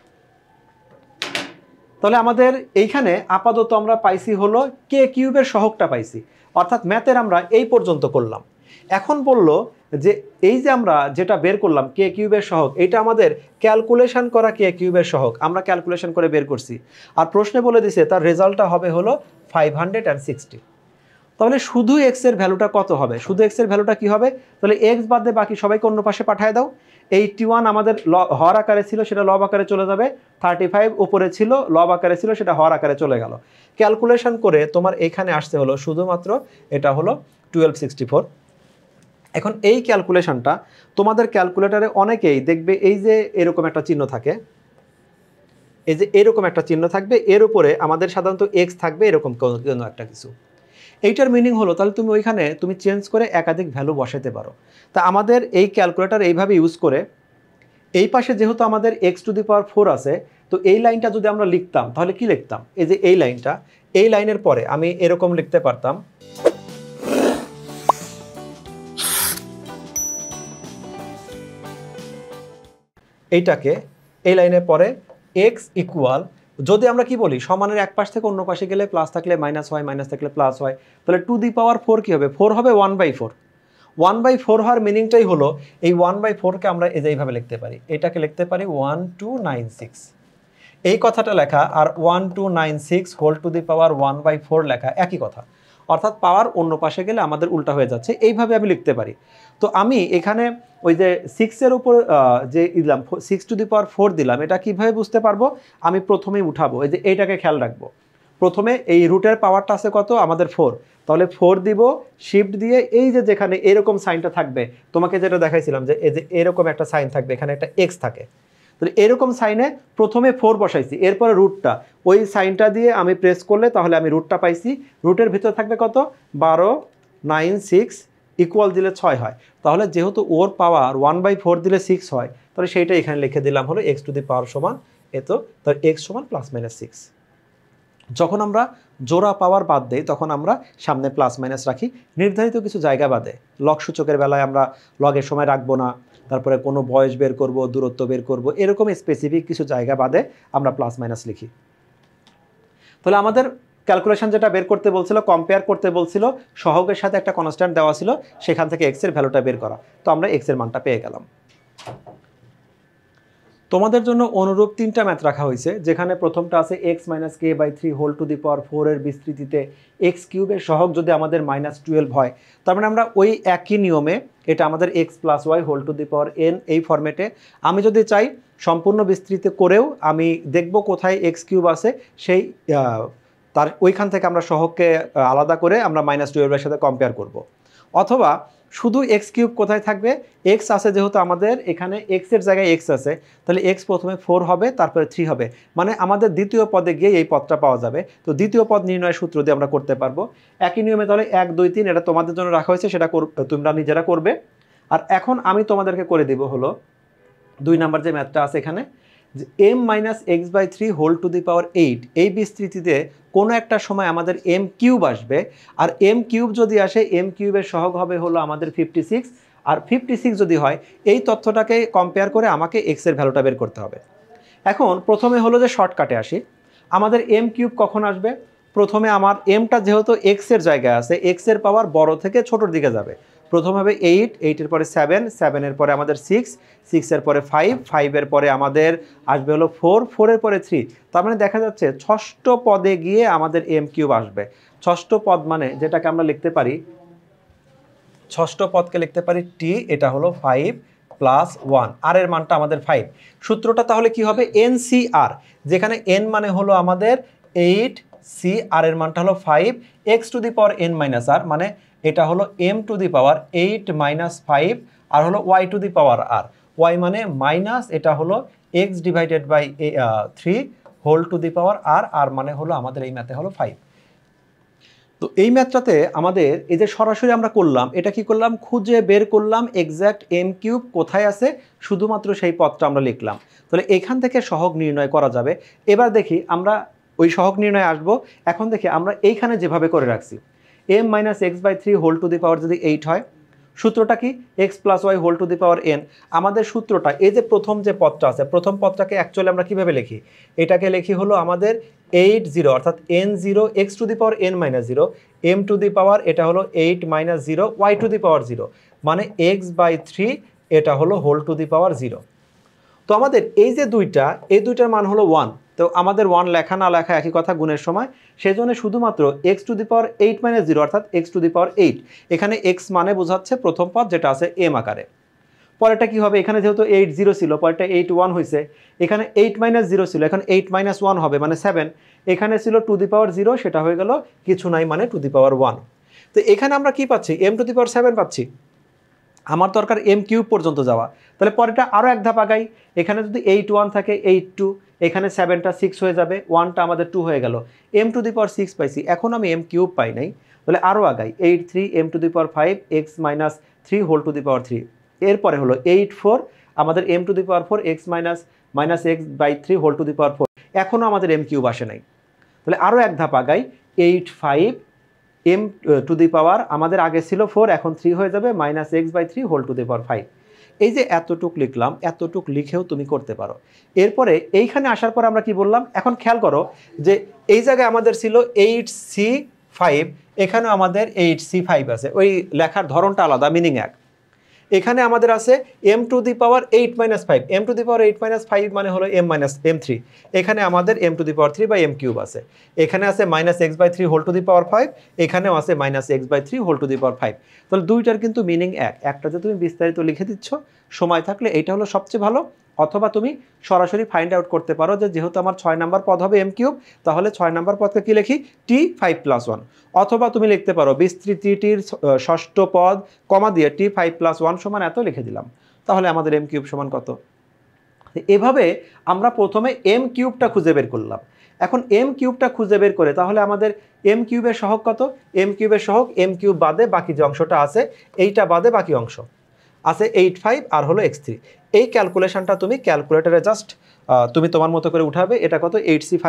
তাহলে আমাদের এইখানে আপাতত আমরা পাইছি হলো কে কিউবের সহগটা পাইছি, অর্থাৎ ম্যাথের আমরা এই পর্যন্ত করলাম। এখন বললো যে এই যে আমরা যেটা বের করলাম কে কিউবের সহগ, এটা আমাদের ক্যালকুলেশন করা কে কিউবের সহগ, আমরা ক্যালকুলেশন করে বের করছি, আর প্রশ্নে বলে দিছে তার রেজাল্টটা হবে হলো 560। তাহলে শুধু x এর ভ্যালুটা কত হবে, শুধু x এর ভ্যালুটা কি হবে, তাহলে x বাদে বাকি সবাইকে অন্য পাশে পাঠিয়ে দাও। 81 আমাদের হর আকারে ছিল, সেটা লব আকারে চলে যাবে, 35 উপরে ছিল লব আকারে ছিল, সেটা হর আকারে চলে গেল। ক্যালকুলেশন করে তোমার এখানে আসতে হলো শুধুমাত্র এটা হলো 1264। এখন এই ক্যালকুলেশনটা তোমাদের ক্যালকুলেটরে অনেকেই দেখবে এই যে এরকম একটা চিহ্ন থাকে, এই যে এরকম একটা চিহ্ন থাকবে, এর উপরে আমাদের সাধারণত x থাকবে এরকম কোনো একটা কিছু। এইটার মিনিং হলো তাহলে তুমি ওইখানে তুমি চেঞ্জ করে একাধিক ভ্যালু বসাতে পারো। তা আমাদের এই ক্যালকুলেটর এইভাবে ইউজ করে এই পাশে যেহেতু আমাদের x⁴ আছে, তো এই লাইনটা যদি আমরা লিখতাম তাহলে কি লিখতাম, এই যে এই লাইনটা, এই লাইনের পরে আমি এরকম লিখতে পারতাম, এইটাকে এই লাইনের পরে x ইকুয়াল, যদি আমরা কি বলি সমানের এক পাশ থেকে অন্য পাশে গেলে প্লাস থাকলে মাইনাস হয়, মাইনাস থাকলে প্লাস হয়, তাহলে 2⁴ কি হবে, 4 হবে 1/4। 1/4 হওয়ার মিনিংটাই হলো এই 1/4কে আমরা এইভাবে লিখতে পারি, এটাকে লিখতে পারি 1296। এই কথাটা লেখা আর 1296 হোল টু দি পাওয়ার 1/4 লেখা একই কথা, অর্থাৎ পাওয়ার অন্য পাশে গেলে আমাদের উল্টা হয়ে যাচ্ছে, এইভাবে আমি লিখতে পারি। তো আমি এখানে ওই যে 6-এর উপর যে দিলাম 6⁴ দিলাম, এটা কিভাবে বুঝতে পারবো, আমি প্রথমেই উঠাবো, এই যে এইটাকে খেয়াল রাখবো, প্রথমে এই রুটের পাওয়ারটা আছে কত আমাদের 4, তাহলে 4 দিব, শিফট দিয়ে এই যে যেখানে এরকম সাইনটা থাকবে, তোমাকে যেটা দেখাইছিলাম যে এই যে এরকম একটা সাইন থাকবে, এখানে একটা এক্স থাকে, তাহলে এরকম সাইনে প্রথমে 4 বসাইছি, এরপরে রুটটা ওই সাইনটা দিয়ে আমি প্রেস করলে তাহলে আমি রুটটা পাইছি, রুটের ভিতরে থাকবে কত 1296 ইকুয়াল দিলে 6 হয়, তাহলে যেহেতু ওর পাওয়ার 1/4 দিলে 6 হয়, তাহলে সেইটা এখানে লিখে দিলাম হলো x টু দি পাওয়ার সমান এত, তাহলে x সমান ±6। যখন আমরা জোড়া পাওয়ার বাদ দেই তখন আমরা সামনে প্লাস মাইনাস রাখি, নির্ধারিত কিছু জায়গা বাদে। লগ সূচকের বেলায় আমরা লগের সময় রাখবো না, তারপরে কোনো বয়স বের করব, দূরত্ব বের করব, এরকম স্পেসিফিক কিছু জায়গা বাদে আমরা প্লাস মাইনাস লিখি। তাহলে আমাদের ক্যালকুলেশন যেটা বের করতে বলছিল, কম্পেয়ার করতে বলছিল, সহগের সাথে একটা কনস্ট্যান্ট দেওয়া ছিল, সেখান থেকে x এর ভ্যালুটা বের করা, তো আমরা x এর মানটা পেয়ে গেলাম। তোমাদের জন্য অনুরূপ 3টা ম্যাথ রাখা হয়েছে, যেখানে প্রথমটা আছে x - k/3 whole to the power 4 এর বিস্তৃতিতে x³ এর সহগ যদি আমাদের -12 হয়, তার মানে আমরা ওই একই নিয়মে এটা আমাদের x + y whole to the power n এই ফরম্যাটে আমি যদি চাই সম্পূর্ণ বিস্তৃতি করেও আমি দেখব কোথায় x³ আছে, সেই তার ওইখান থেকে আমরা সহগকে আলাদা করে আমরা -12 এর সাথে কম্পেয়ার করব। অথবা শুধু x³ কোথায় থাকবে, x আছে যেহেতু আমাদের এখানে x এর জায়গায় x আছে, তাহলে x প্রথমে 4 হবে, তারপরে 3 হবে, মানে আমাদের দ্বিতীয় পদে গিয়ে এই পদটা পাওয়া যাবে। তো দ্বিতীয় পদ নির্ণয়ের সূত্র দিয়ে আমরা করতে পারবো একই নিয়মে। তাহলে 1 2 3 এটা তোমাদের জন্য রাখা হয়েছে, সেটা তোমরা নিজেরা করবে। আর এখন আমি তোমাদেরকে করে দিব হলো 2 নাম্বার যে ম্যাথটা আছে এখানে, যে m - x/3 whole to the power 8 এই বিস্তৃতিতে কোনো একটা সময় আমাদের m³ আসবে, আর m³ যদি আসে m³ এর সহগ হবে হলো আমাদের 56, আর 56 যদি হয় এই তথ্যটাকে কম্পেয়ার করে আমাকে x এর ভ্যালুটা বের করতে হবে। এখন প্রথমে হলো যে শর্টকাটে আসি, আমাদের m³ কখন আসবে, প্রথমে আমার mটা যেহেতু x এর জায়গায় আছে, x এর পাওয়ার বড় থেকে ছোটোর দিকে যাবে, প্রথম হবে 8, 8 এর পরে 7, 7 এর পরে আমাদের 6, 6 এর পরে 5, 5 এর পরে আমাদের আসবে হলো 4, 4 এর পরে 3, তার মানে দেখা যাচ্ছে ষষ্ঠ পদে গিয়ে আমাদের m³ আসবে। ষষ্ঠ পদ মানে যেটাকে আমরা লিখতে পারি, ষষ্ঠ পদকে লিখতে পারি t, এটা হলো 5 + 1, আর এর মানটা আমাদের 5। সূত্রটা তাহলে কি হবে, NCR, যেখানে n মানে হলো আমাদের 8, c আর এর মানটা হলো 5, x to the power n - r, মানে এটা হলো m টু দি পাওয়ার 8 - 5, আর হলো y to the power r, y মানে মাইনাস, এটা হলো x divided by 3 whole to the power r, আর মানে হলো আমাদের এই ম্যাথে হলো 5। তো এই ম্যাথটাতে আমাদের এই যে সরাসরি আমরা করলাম, এটা কি করলাম, খুঁজে বের করলাম এক্স্যাক্ট m³ কোথায় আছে, শুধুমাত্র সেই পদটা আমরা লিখলাম, তাহলে এখান থেকে সহগ নির্ণয় করা যাবে। এবার দেখি আমরা ওই সহগ নির্ণয় আসব। এখন দেখি আমরা এইখানে যেভাবে করে রাখছি, m - x/3 whole to the power যদি 8 হয়, সূত্রটা কি, x + y whole to the power n। আমাদের সূত্রটা এই যে প্রথম যে পদটা আছে, প্রথম পদটাকে অ্যাকচুয়ালি আমরা কিভাবে লিখি, এটাকে লিখি হলো আমাদের 80, অর্থাৎ n0 x to the power n - 0, m to the power এটা হলো 8 - 0, y টু দি পাওয়ার 0, মানে x/3 এটা হলো হোল টু দি পাওয়ার 0। তো আমাদের এই যে এই দুইটার মান হলো 1, তো আমাদের 1 লেখা না লেখা একই কথা গুণের সময়, সেজন্য শুধুমাত্র x টু দি পাওয়ার 8 - 0, অর্থাৎ x টু দি পাওয়ার 8, এখানে x মানে বোঝাচ্ছে প্রথম পদ যেটা আছে m আকারে। পরেরটা কি হবে, এখানে যেহেতু 8 0 ছিল, পরেরটা 8 1 হয়েছে, এখানে 8 - 0 ছিল, এখন 8 - 1 হবে মানে 7, এখানে ছিল টু দি পাওয়ার 0, সেটা হয়ে গেল কিছু নাই মানে টু দি পাওয়ার 1। তো এখানে আমরা কি পাচ্ছি, m টু দি পাওয়ার 7 পাচ্ছি, আমার দরকার m³ পর্যন্ত যাওয়া, তাহলে পরেরটা আরও এক ধাপ আগাই, এখানে যদি 8 1 থাকে 8 2, এখানে 7টা 6 হয়ে যাবে, 1টা আমাদের 2 হয়ে গেল, m টু দি পাওয়ার 6 পাইছি, এখন আমি m³ পাই নাই, তাহলে আরও আগাই, 8 3 m to the power 5 x - 3 whole to the power 3, এরপরে হলো 8 4, আমাদের m to the power 4 x minus x by 3 whole to the power 4, এখনও আমাদের m কিউব আসে নাই। তাহলে আরও এক ধাপ আগাই, 8 5 m টু দি পাওয়ার, আমাদের আগে ছিল 4, এখন 3 হয়ে যাবে, minus x by 3 whole to the power 5। এই যে এতটুক লিখলাম, এতটুক লিখেও তুমি করতে পারো। এরপরে এইখানে আসার পর আমরা কি বললাম, এখন খেয়াল করো যে এই জায়গায় আমাদের ছিল 8c5, এখানেও আমাদের 8c5 আছে, ওই লেখার ধরনটা আলাদা, মিনিং এক। এখানে আমাদের আছে m to the power 8 minus 5, m to the power 8 minus 5 মানে হলো m মাইনাস m3, এখানে আমাদের m to the power 3 by m cube আছে, এখানে আছে minus x by 3 whole to the power 5, এখানেও আছে minus x by 3 whole to the power 5। তাহলে দুইটার কিন্তু মিনিং এক, একটাতে তুমি বিস্তারিত লিখে দিচ্ছ, সময় থাকলে এইটা হলো সবচেয়ে ভালো। অথবা তুমি সরাসরি ফাইন্ড আউট করতে পারো যে যেহেতু আমার 6 নাম্বার পদ হবে m কিউব, তাহলে 6 নাম্বার পদকে কি লিখি, t5+1। অথবা তুমি লিখতে পারো বিস্তৃতিটির ষষ্ঠ পদ কমা দিয়ে t5+1 সমান এত লিখে দিলাম, তাহলে আমাদের m কিউব সমান কত। এভাবে আমরা প্রথমে m কিউবটা খুঁজে বের করলাম। এখন m কিউবটা খুঁজে বের করে তাহলে আমাদের m কিউবের সহগ কত, m কিউবের সহগ m কিউব বাদে বাকি যে অংশটা আছে, এইটা বাদে বাকি অংশ আছে 85 আর হলো x3। এই ক্যালকুলেশনটা তুমি ক্যালকুলেটরে জাস্ট তুমি তোমার মতো করে উঠাবে, এটা কত 8c5,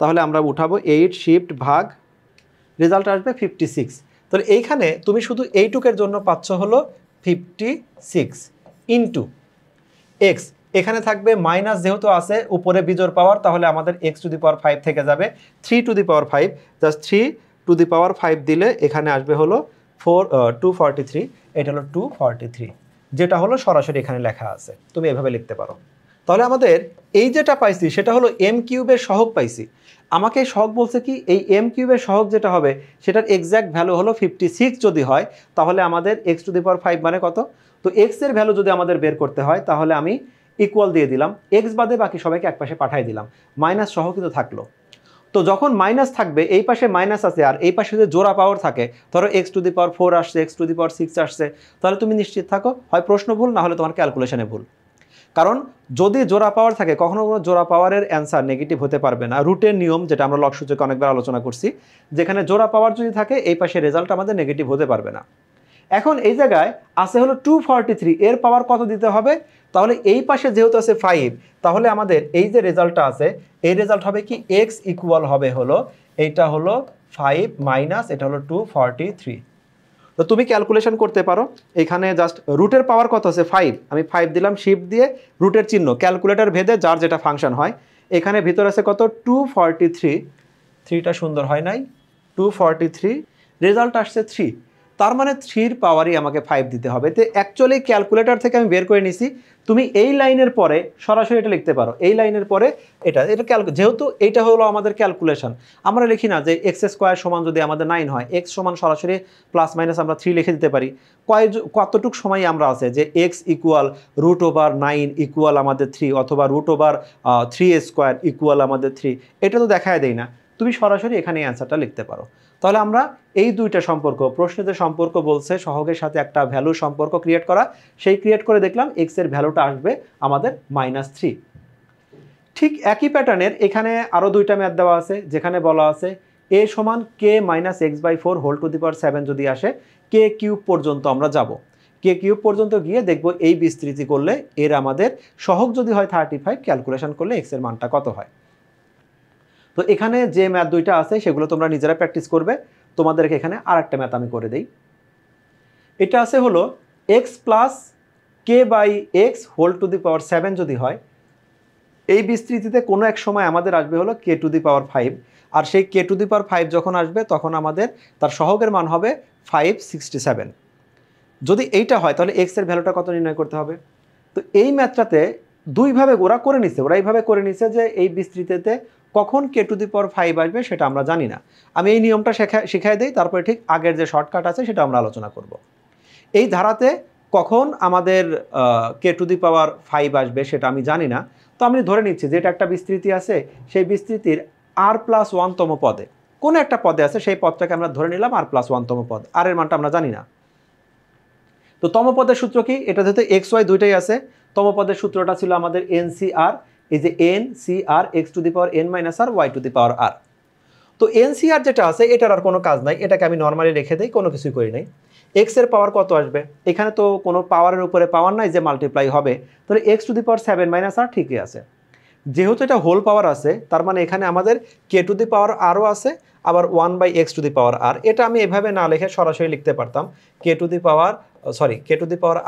তাহলে আমরা উঠাবো 8 শিফট ভাগ, রেজাল্ট আসবে 56। তাহলে এইখানে তুমি শুধু এইটুকের জন্য পাচ্ছ হলো 56 ইন্টু x, এখানে থাকবে মাইনাস, যেহেতু আছে উপরে বিজোড় পাওয়ার, তাহলে আমাদের x টু দি পাওয়ার 5 থেকে যাবে 3 to the power 5, just 3 to the power 5 দিলে এখানে আসবে হলো 243, এটা হলো 243, যেটা হলো সরাসরি এখানে লেখা আছে, তুমি এভাবে লিখতে পারো। তাহলে আমাদের এই যেটা পাইছি সেটা হলো m কিউবের সহগ পাইছি। আমাকে সহগ বলছে কি, এই m কিউবের সহগ যেটা হবে সেটার এক্স্যাক্ট ভ্যালু হলো 56 যদি হয়, তাহলে আমাদের x টু দি পাওয়ার 5 মানে কত। তো x এর ভ্যালু যদি আমাদের বের করতে হয়, তাহলে আমি ইকুয়াল দিয়ে দিলাম, x বাদে বাকি সবাইকে একপাশে পাঠিয়ে দিলাম, মাইনাস সহ কিন্তু থাকলো। তো যখন মাইনাস থাকবে, এই পাশে মাইনাস আছে আর এই পাশে যদি জোড়া পাওয়ার থাকে, ধরো x টু দি পাওয়ার 4 আসছে, x টু দি পাওয়ার 6 আসছে, তাহলে তুমি নিশ্চিত থাকো হয় প্রশ্ন ভুল, না হলে তোমার ক্যালকুলেশনে ভুল। কারণ যদি জোড়া পাওয়ার থাকে, কখনো কোনো জোড়া পাওয়ারের অ্যান্সার নেগেটিভ হতে পারবে না। রুটের নিয়ম, যেটা আমরা লগ সূচকে অনেকবার আলোচনা করছি, যেখানে জোড়া পাওয়ার যদি থাকে এই পাশে রেজাল্ট আমাদের নেগেটিভ হতে পারবে না। এখন এই জায়গায় আছে হলো 243, এর পাওয়ার কত দিতে হবে, তাহলে এই পাশে যেহেতু আছে 5, তাহলে আমাদের এই যে রেজাল্টটা আছে, এই রেজাল্ট হবে কি, x ইকুয়াল হবে হলো এইটা হলো 5 মাইনাস এটা হলো 243। তো তুমি ক্যালকুলেশন করতে পারো, এখানে জাস্ট রুটের পাওয়ার কত আছে 5, আমি 5 দিলাম, শিফট দিয়ে রুটের চিহ্ন, ক্যালকুলেটর ভেদে যার যেটা ফাংশন হয়, এখানে ভিতর আছে কত 243, 3টা সুন্দর হয় নাই, 243, রেজাল্ট আসছে 3, তার মানে 3-র পাওয়ারই আমাকে 5 দিতে হবে। তো অ্যাকচুয়ালি ক্যালকুলেটর থেকে আমি বের করে নিছি, তুমি এই লাইনের পরে সরাসরি এটা লিখতে পারো, এই লাইনের পরে এটা যেহেতু এইটা হলো আমাদের ক্যালকুলেশন, আমরা লিখি না যে x² সমান যদি আমাদের 9 হয়, x সমান সরাসরি প্লাস মাইনাস আমরা 3 লিখে দিতে পারি। কতটুক সময় আমরা আছে যে x ইকুয়াল √9 ইকুয়াল আমাদের 3, অথবা √3² ইকুয়াল আমাদের 3, এটা তো দেখায় দেয় না, তুমি সরাসরি এখানে অ্যান্সারটা লিখতে পারো। তাহলে আমরা এই দুইটা সম্পর্ক, প্রশ্নে যে সম্পর্ক বলছে সহগের সাথে একটা ভ্যালু সম্পর্ক ক্রিয়েট করা, সেই ক্রিয়েট করে দেখলাম x এর ভ্যালুটা আসবে আমাদের -3। ঠিক একই প্যাটার্নের এখানে আরও দুইটা ম্যাথ দেওয়া আছে, যেখানে বলা আছে a সমান k minus x/4 whole to the power 7 যদি আসে, k কিউব পর্যন্ত আমরা যাব, k কিউব পর্যন্ত গিয়ে দেখব এই বিস্তৃতি করলে এর আমাদের সহগ যদি হয় 35, ক্যালকুলেশন করলে x এর মানটা কত হয়। তো এখানে যে ম্যাথ দুইটা আছে সেগুলো তোমরা নিজেরা প্র্যাকটিস করবে। তোমাদেরকে এখানে আর একটা ম্যাথ আমি করে দেই। এটা আছে হলো x plus k/x whole to the power 7 যদি হয়, এই বিস্তৃতিতে কোনো এক সময় আমাদের আসবে হলো k টু দি পাওয়ার 5, আর সেই k টু দি পাওয়ার 5 যখন আসবে তখন আমাদের তার সহগের মান হবে 567। যদি এইটা হয় তাহলে x এর ভ্যালুটা কত নির্ণয় করতে হবে। তো এই ম্যাথটাতে দুইভাবে ওরা করে নিছে, ওরা এইভাবে করে নিছে যে এই বিস্তৃতিতে কখন k টু দি পাওয়ার 5 আসবে সেটা আমরা জানি না। আমি এই নিয়মটা শিখাই দিই, তারপরে ঠিক আগের যে শর্টকাট আছে সেটা আমরা আলোচনা করব। এই ধারাতে কখন আমাদের k টু দি পাওয়ার 5 আসবে সেটা আমি জানি না। তো আমি ধরে নিচ্ছি যে এটা একটা বিস্তৃতি আছে, সেই বিস্তৃতির r+1 তম পদে কোনো একটা পদে আছে, সেই পদটাকে আমরা ধরে নিলাম r+1 তম পদ, আর এর মানটা আমরা জানি না। তো তম পদের সূত্র কি, এটা যেহেতু xy দুইটাই আছে, তম পদের সূত্রটা ছিল আমাদের NCR, এই যে NCR x to the power n minus r y to the power r। তো NCR যেটা আছে এটার আর কোনো কাজ নাই, এটাকে আমি নর্মালি রেখে দেই, কোনো কিছুই করি নাই। এক্স এর পাওয়ার কত আসবে, এখানে তো কোনো পাওয়ারের উপরে পাওয়ার নাই যে মাল্টিপ্লাই হবে, তাহলে x to the power 7 minus r ঠিকই আছে। যেহেতু এটা হোল পাওয়ার আছে তার মানে এখানে আমাদের কে টু দি পাওয়ার আরও আছে, আবার 1/x টু দি পাওয়ার আর। এটা আমি এভাবে না লিখে সরাসরি লিখতে পারতাম k to the power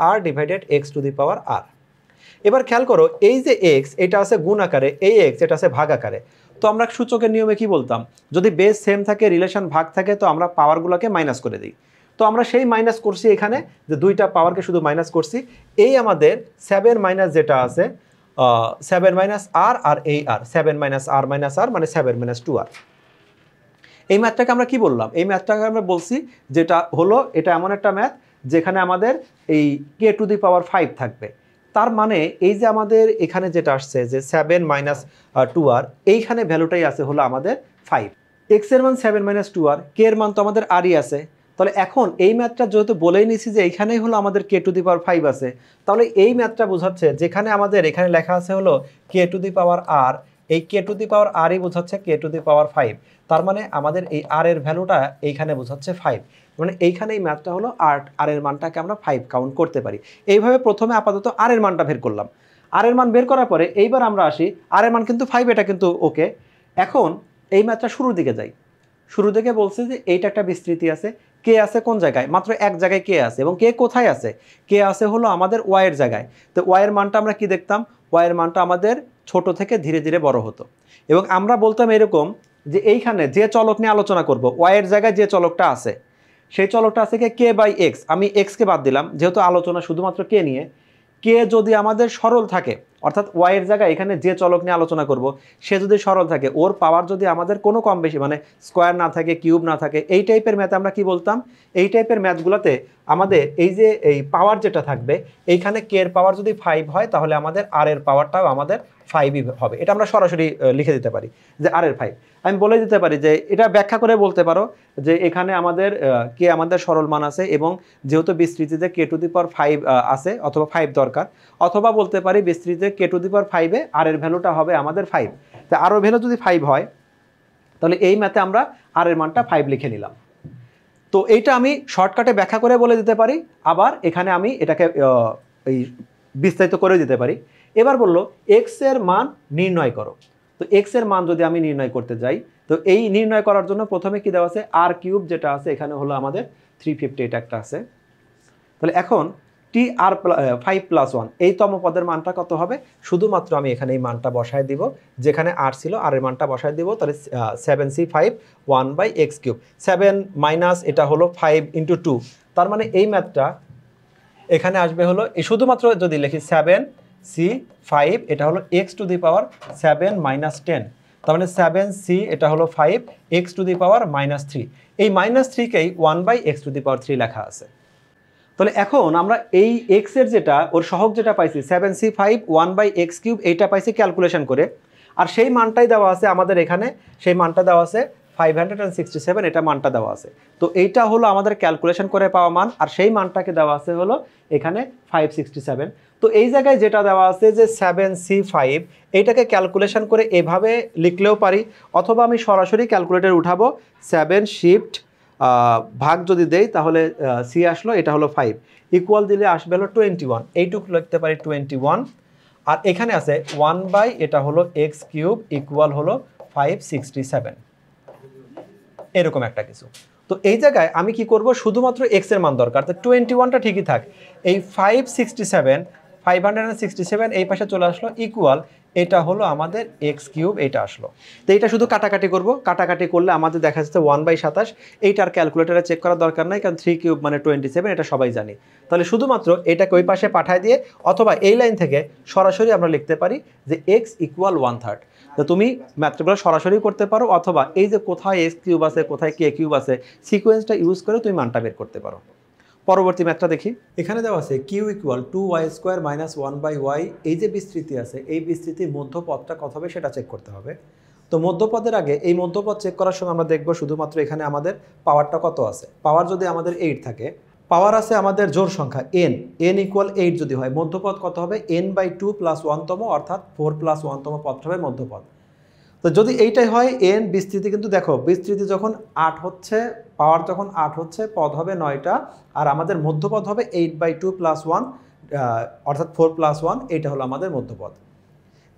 r divided x to the power r. এবার খেয়াল করো এই যে এক্স এটা আছে গুণ আকারে, এই এক্স এটা আছে ভাগ আকারে। তো আমরা সূচকের নিয়মে কি বলতাম, যদি বেস সেম থাকে রিলেশন ভাগ থাকে তো আমরা পাওয়ারগুলোকে মাইনাস করে দিই। তো আমরা সেই মাইনাস করছি এখানে, যে দুইটা পাওয়ারকে শুধু মাইনাস করছি। এই আমাদের 7 মাইনাস যেটা আছে 7 মাইনাস আর আর এই আর 7 মাইনাস আর মাইনাস আর মানে 7 মাইনাস 2 আর। এই ম্যাথটাকে আমরা কি বললাম, এই ম্যাথটাকে আমরা বলছি যেটা হলো এটা এমন একটা ম্যাথ যেখানে আমাদের এই কে টু দি পাওয়ার 5 থাকবে। তার মানে এই যে আমাদের এখানে যেটা আসছে যে 7 মাইনাস 2 আর, এইখানে ভ্যালুটাই আছে হলো আমাদের 5। এক্স এর মান 7 মাইনাস 2 আর, কে এর মান তো আমাদের আরই আছে। তাহলে এখন এই ম্যাথটা যেহেতু বলেই নিছি যে এইখানেই হলো আমাদের কে টু দি পাওয়ার 5 আছে, তাহলে এই ম্যাথটা বোঝাচ্ছে যেখানে আমাদের এখানে লেখা আছে হলো কে টু দি পাওয়ার আর, এই কে টু দি পাওয়ার আরই বোঝাচ্ছে কে টু দি পাওয়ার 5। তার মানে আমাদের এই আর এর ভ্যালুটা এইখানে বোঝাচ্ছে 5, মানে এইখানে এই ম্যাথটা হলো আর এর মানটাকে আমরা 5 কাউন্ট করতে পারি। এইভাবে প্রথমে আপাতত আর এর মানটা বের করলাম। আর এর মান বের করার পরে এইবার আমরা আসি আর এর মান কিন্তু 5, এটা কিন্তু ওকে। এখন এই ম্যাথটা শুরুর দিকে যাই। শুরু থেকে বলছে যে এইটা একটা বিস্তৃতি আছে, কে আছে কোন জায়গায়, মাত্র এক জায়গায় কে আছে, এবং কে কোথায় আছে, কে আছে হলো আমাদের ওয়াই এর জায়গায়। তো ওয়াই এর মানটা আমরা কি দেখতাম, ওয়াই এর মানটা আমাদের ছোট থেকে ধীরে ধীরে বড় হতো, এবং আমরা বলতাম এরকম যে এইখানে যে চলক নিয়ে আলোচনা করব, ওয়াই এর জায়গায় যে চলকটা আছে সেই চলকটা আছে কে বাই এক্স। আমি এক্সকে বাদ দিলাম যেহেতু আলোচনা শুধুমাত্র কে নিয়ে। কে যদি আমাদের সরল থাকে, অর্থাৎ ওয়াই এর জায়গায় এখানে যে চলক নিয়ে আলোচনা করব সে যদি সরল থাকে, ওর পাওয়ার যদি আমাদের কোনো কম বেশি মানে স্কোয়ার না থাকে, কিউব না থাকে, এই টাইপের ম্যাথে আমরা কি বলতাম, এই টাইপের ম্যাথগুলোতে আমাদের এই যে এই পাওয়ার যেটা থাকবে এইখানে কে এর পাওয়ার যদি 5 হয় তাহলে আমাদের আর এর পাওয়ারটাও আমাদের 5ই হবে। এটা আমরা সরাসরি লিখে দিতে পারি যে আর এর 5। আমি বলে দিতে পারি যে এটা ব্যাখ্যা করে বলতে পারো যে এখানে আমাদের কে আমাদের সরল মান আছে, এবং যেহেতু বিস্তৃতিতে কে টু দি পাওয়ার 5 আছে অথবা 5 দরকার, অথবা বলতে পারি বিস্তৃতিতে কে টু দি পাওয়ার 5-এ আর এর ভ্যালুটা হবে আমাদের 5। তো আর এর ভ্যালু যদি 5 হয় তাহলে এই ম্যাথে আমরা আর এর মানটা 5 লিখে নিলাম। তো এইটা আমি শর্টকাটে ব্যাখ্যা করে বলে দিতে পারি, আবার এখানে আমি এটাকে এই বিস্তারিত করে দিতে পারি। এবার বললো এক্স এর মান নির্ণয় করো। তো এক্স এর মান যদি আমি নির্ণয় করতে যাই, তো এই নির্ণয় করার জন্য প্রথমে কি দেওয়া আছে, আর কিউব যেটা আছে এখানে হলো আমাদের 358 একটা আছে। তাহলে এখন টি আর 5 প্লাস 1 এই তম পদের মানটা কত হবে, শুধুমাত্র আমি এখানে এই মানটা বসায় দিব, যেখানে আর ছিল আর এর মানটা বসায় দিব। তাহলে 7c5 1/x কিউব, 7 মাইনাস এটা হলো 5 ইন্টু 2, তার মানে এই ম্যাথটা এখানে আসবে হলো শুধুমাত্র যদি লিখি 7c5 এটা হলো x to the power 7 minus 10, তার মানে 7c এটা হলো 5 x to the power minus 3। এই minus 3কেই 1/x two the power 3 লেখা আছে। তাহলে এখন আমরা এই x এর যেটা ওর সহগ যেটা পাইছি 7c5 1/x কিউব, এইটা পাইছি ক্যালকুলেশন করে, আর সেই মানটাই দেওয়া আছে আমাদের এখানে, সেই মানটা দেওয়া আছে 567, এটা মানটা দেওয়া আছে। তো এইটা হলো আমাদের ক্যালকুলেশন করে পাওয়া মান, আর সেই মানটাকে দেওয়া আছে হলো এখানে 567। তো এই জায়গায় যেটা দেওয়া আছে যে 7c5 এইটাকে ক্যালকুলেশন করে এভাবে লিখলেও পারি, অথবা আমি সরাসরি ক্যালকুলেটর উঠাবো 7 শিফট ভাগ যদি দেই তাহলে সি আসলো, এটা হলো 5 ইকুয়াল দিলে আসবে হলো 21, এইটুকু লিখতে পারি 21। আর এখানে আছে 1/ এটা হলো এক্স কিউব ইকুয়াল হলো 567, এরকম একটা কিছু। তো এই জায়গায় আমি কি করব, শুধুমাত্র এক্স এর মান দরকার, তো 21টা ঠিকই থাক, এই 567 এই পাশে চলে আসলো ইকুয়াল এটা হলো আমাদের এক্স কিউব, এটা আসলো। তো এটা শুধু কাটাকাটি করব, কাটাকাটি করলে আমাদের দেখা যাচ্ছে 1/27, এইটার ক্যালকুলেটারে চেক করার দরকার নাই, কারণ 3 কিউব মানে 27, এটা সবাই জানি। তাহলে শুধুমাত্র এটাকে ওই পাশে পাঠায় দিয়ে অথবা এই লাইন থেকে সরাসরি আমরা লিখতে পারি যে এক্স ইকুয়াল 1/3। তো তুমি ম্যাথগুলো সরাসরি করতে পারো, অথবা এই যে কোথায় এক্স কিউব আছে কোথায় কে কিউব আছে সিকোয়েন্সটা ইউজ করে তুমি মানটা বের করতে পারো। পরবর্তী ম্যাথটা দেখি। এখানে দেওয়া আছে Q equal 2y² minus 1/y, এই যে বিস্তৃতি আছে এই বিস্তৃতির মধ্যপদটা কত হবে সেটা চেক করতে হবে। তো মধ্যপদের আগে এই মধ্যপদ চেক করার সময় আমরা দেখব শুধুমাত্র এখানে আমাদের পাওয়ারটা কত আছে। পাওয়ার যদি আমাদের 8 থাকে, পাওয়ার আছে আমাদের জোড় সংখ্যা n ইকুয়াল 8 যদি হয়, মধ্যপদ কত হবে n/2 প্লাস 1তম, অর্থাৎ 4 প্লাস 1তম পদটা হবে মধ্যপদ। তো যদি এইটাই হয় এন বিস্তৃতি, কিন্তু দেখো বিস্তৃতি যখন 8 হচ্ছে, পাওয়ার যখন 8 হচ্ছে, পদ হবে 9টা, আর আমাদের মধ্যপদ হবে 8/2 + 1, অর্থাৎ 4 + 1, এইটা হলো আমাদের মধ্যপদ।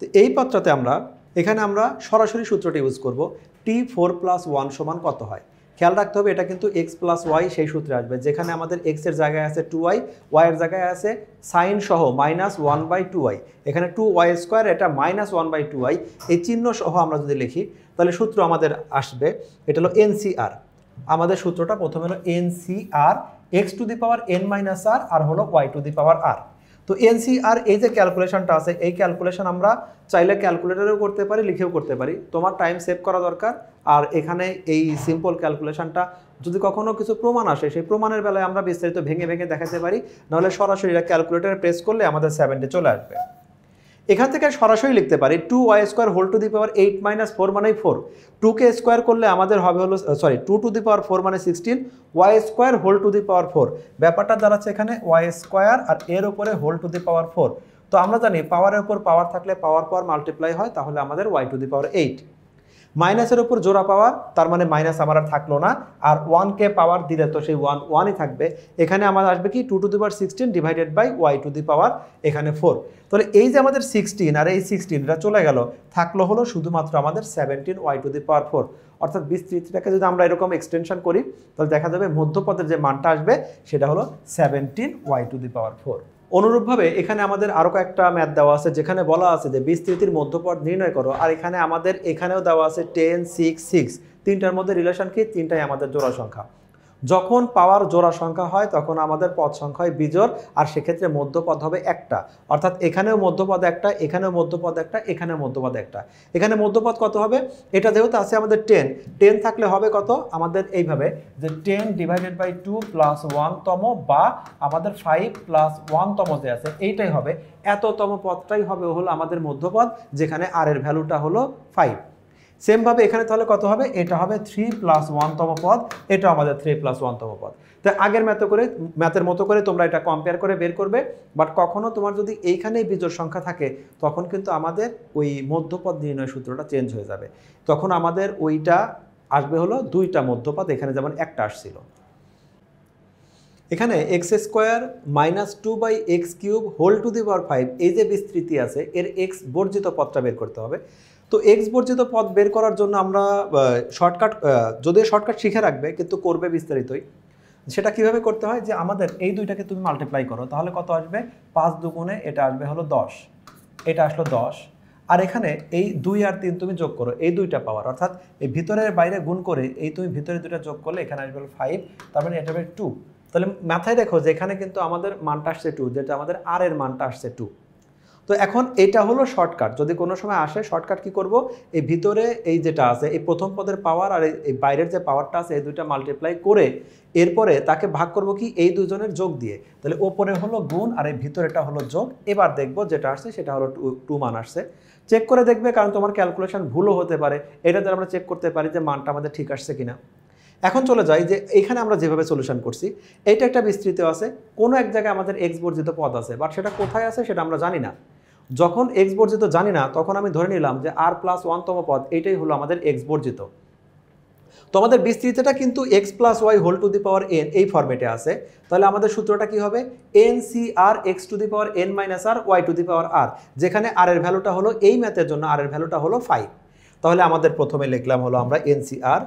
তো এই পদটাতে এখানে আমরা সরাসরি সূত্রটা ইউজ করব, t4 + 1 সমান কত হয়। খেয়াল রাখতে হবে এটা কিন্তু x + y সেই সূত্রে আসবে, যেখানে আমাদের x এর জায়গায় আছে 2y, y এর জায়গায় আছে সাইন সহ -1/2y, এখানে 2y², এটা -1/2y, এই চিহ্ন সহ আমরা যদি লিখি তাহলে সূত্র আমাদের আসবে, এটা হলো NCR। আমাদের সূত্রটা প্রথমে হলো NCR, x⁻n - আর হলো y⁻r। তো NCR এই যে ক্যালকুলেশনটা আছে, এই ক্যালকুলেশন আমরা চাইলে ক্যালকুলেটরেও করতে পারি, লিখেও করতে পারি, তোমার টাইম সেভ করা দরকার। আর এখানে এই সিম্পল ক্যালকুলেশনটা যদি কখনো কিছু প্রমাণ আসে, সেই প্রমাণের বেলায় আমরা বিস্তারিত ভেঙে ভেঙে দেখাতে পারি, নাহলে সরাসরি ক্যালকুলেটরে প্রেস করলে আমাদের 70 চলে আসবে। এখান থেকে সরাসরি লিখতে পারি 2y² whole to the power 8 - 4 মানেই 4, 2কে স্কোয়ার করলে আমাদের হবে হলো 2 টু দি পাওয়ার 4 মানে 16, y² whole to the power 4, ব্যাপারটা দাঁড়াচ্ছে এখানে y² আর এর উপরে হোল টু দি পাওয়ার 4। তো আমরা জানি পাওয়ারের উপর পাওয়ার থাকলে পাওয়ার মাল্টিপ্লাই হয়, তাহলে আমাদের y⁻8। মাইনাসের উপর জোড়া পাওয়ার, তার মানে মাইনাস আমার আর থাকলো না, আর 1কে পাওয়ার দিলে তো সেই 1ই থাকবে। এখানে আমাদের আসবে কি 2 to the power 16 divided by y⁻, এখানে 4। তাহলে এই যে আমাদের 16 আর এই 16 এটা চলে গেল, থাকলো হলো শুধুমাত্র আমাদের 17 y⁻4। অর্থাৎ বিস্তৃতিটাকে যদি আমরা এরকম এক্সটেনশন করি তাহলে দেখা যাবে মধ্যপদের যে মানটা আসবে সেটা হলো 17 y⁻4। অনুরূপভাবে এখানে আমাদের আরও কয়েকটা ম্যাথ দেওয়া আছে, যেখানে বলা আছে যে বিস্তৃতির মধ্যপদ নির্ণয় করো। আর এখানে আমাদের এখানেও দেওয়া আছে 10, 6, 6, তিনটার মধ্যে রিলেশন কি, তিনটাই আমাদের জোড়া সংখ্যা। যখন পাওয়ার জোড়া সংখ্যা হয় তখন আমাদের পদ সংখ্যা হয় বিজোড়, আর সেক্ষেত্রে মধ্যপদ হবে একটা। অর্থাৎ এখানেও মধ্যপদ একটা, এখানেও মধ্যপদ একটা, এখানেও মধ্যপদ একটা। এখানে মধ্যপদ কত হবে, এটা যেহেতু আছে আমাদের 10 থাকলে হবে কত আমাদের, এইভাবে যে 10 ডিভাইডেড বাই 2 + 1তম, বা আমাদের 5 + 1তম যে আছে এইটাই হবে, এততম পদটাই হবে হলো আমাদের মধ্যপদ, যেখানে আর এর ভ্যালুটা হলো 5। সেমভাবে এখানে তাহলে কত হবে, এটা হবে 3 + 1তম পদ, এটা আমাদের 3 + 1তম পদ। তো আগের ম্যাথের মতো করে তোমরা এটা কম্পেয়ার করে বের করবে। বাট কখনো তোমার যদি এইখানেই বিজোড় সংখ্যা থাকে তখন কিন্তু আমাদের ওই মধ্যপদ নির্ণয় সূত্রটা চেঞ্জ হয়ে যাবে, তখন আমাদের ওইটা আসবে হলো 2টা মধ্যপদ, এখানে যেমন একটা আসছিল। এখানে x² - 2/x³ whole to the power 5, এই যে বিস্তৃতি আছে এর x বর্জিত পদটা বের করতে হবে। তো x বর্জিত পদ বের করার জন্য আমরা যদিও শর্টকাট শিখে রাখবে, কিন্তু করবে বিস্তারিতই। সেটা কিভাবে করতে হয়, যে আমাদের এই দুইটাকে তুমি মাল্টিপ্লাই করো, তাহলে কত আসবে, 5 দুগুণে এটা আসবে হলো 10, এটা আসলো 10। আর এখানে এই 2 আর 3 তুমি যোগ করো, এই দুইটা পাওয়ার, অর্থাৎ এই ভিতরের বাইরে গুণ করে এই তুমি ভিতরে দুইটা যোগ করলে এখানে আসবে 5, তার মানে এটা হবে 2। তাহলে মাথায় রেখো যে এখানে কিন্তু আমাদের মানটা আসছে 2, যেটা আমাদের আর এর মানটা আসছে 2। তো এখন এটা হলো শর্টকাট, যদি কোনো সময় আসে শর্টকাট কি করব, এই ভিতরে এই যেটা আছে এই প্রথম পদের পাওয়ার আর এই বাইরের যে পাওয়ারটা আছে এই দুইটা মাল্টিপ্লাই করে এরপরে তাকে ভাগ করব কি এই দুজনের যোগ দিয়ে, তাহলে ওপরে হলো গুণ আর এই ভিতরেটা হলো যোগ। এবার দেখব যেটা আসছে সেটা হলো 2 মান আসছে। চেক করে দেখবে, কারণ তোমার ক্যালকুলেশন ভুলও হতে পারে, এটা দ্বারা আমরা চেক করতে পারি যে মানটা আমাদের ঠিক আসছে কিনা। এখন চলে যাই যে এখানে আমরা যেভাবে সলিউশন করছি, এইটা একটা বিস্তৃত আছে, কোনো এক জায়গায় আমাদের x বর্জিত পদ আছে, বাট সেটা কোথায় আছে সেটা আমরা জানি না। যখন x বর্জিত জানি না তখন আমি ধরে নিলাম যে r + 1তম পদ এইটাই হলো আমাদের x বর্জিত। তো আমাদের বিস্তৃতিটা কিন্তু x + y whole to the power n এই ফরম্যাটে আছে, তাহলে আমাদের সূত্রটা কি হবে, NCR x⁻n - r y⁻r, যেখানে r এর ভ্যালুটা হলো এই ম্যাথের জন্য r এর ভ্যালুটা হলো 5। তাহলে আমাদের প্রথমে লিখলাম হলো আমরা NCR,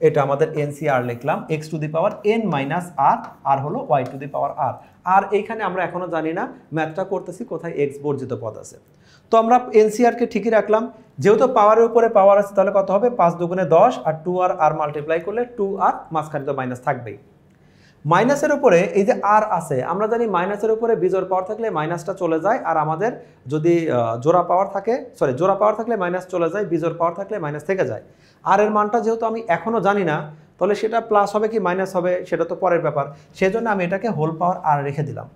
এটা আমাদের NCR লিখলাম x⁻n - r, আর হলো y⁻r। আর এইখানে আমরা এখনো জানি না, ম্যাথটা করতেছি কোথায় x বর্জিত পদ আছে। তো আমরা NCR কে ঠিকই রাখলাম, যেহেতু পাওয়ারের উপরে পাওয়ার আছে তাহলে কত হবে, 5 দুগুণে 10, আর 2 আর r মাল্টিপ্লাই করলে 2r, মাঝখানে তো মাইনাস থাকবেই। মাইনাসের উপরে এই যে আর আছে, আমরা জানি মাইনাসের উপরে বিজোড় পাওয়ার থাকলে মাইনাসটা চলে যায়, আর আমাদের যদি জোড়া পাওয়ার থাকলে মাইনাস চলে যায়, বিজোড় পাওয়ার থাকলে মাইনাস থেকে যায়। আর এর মানটা যেহেতু আমি এখনো জানি না, তাহলে সেটা প্লাস হবে কি মাইনাস হবে সেটা তো পরের ব্যাপার, সেজন্য আমি এটাকে হোল পাওয়ার আর রেখে দিলাম।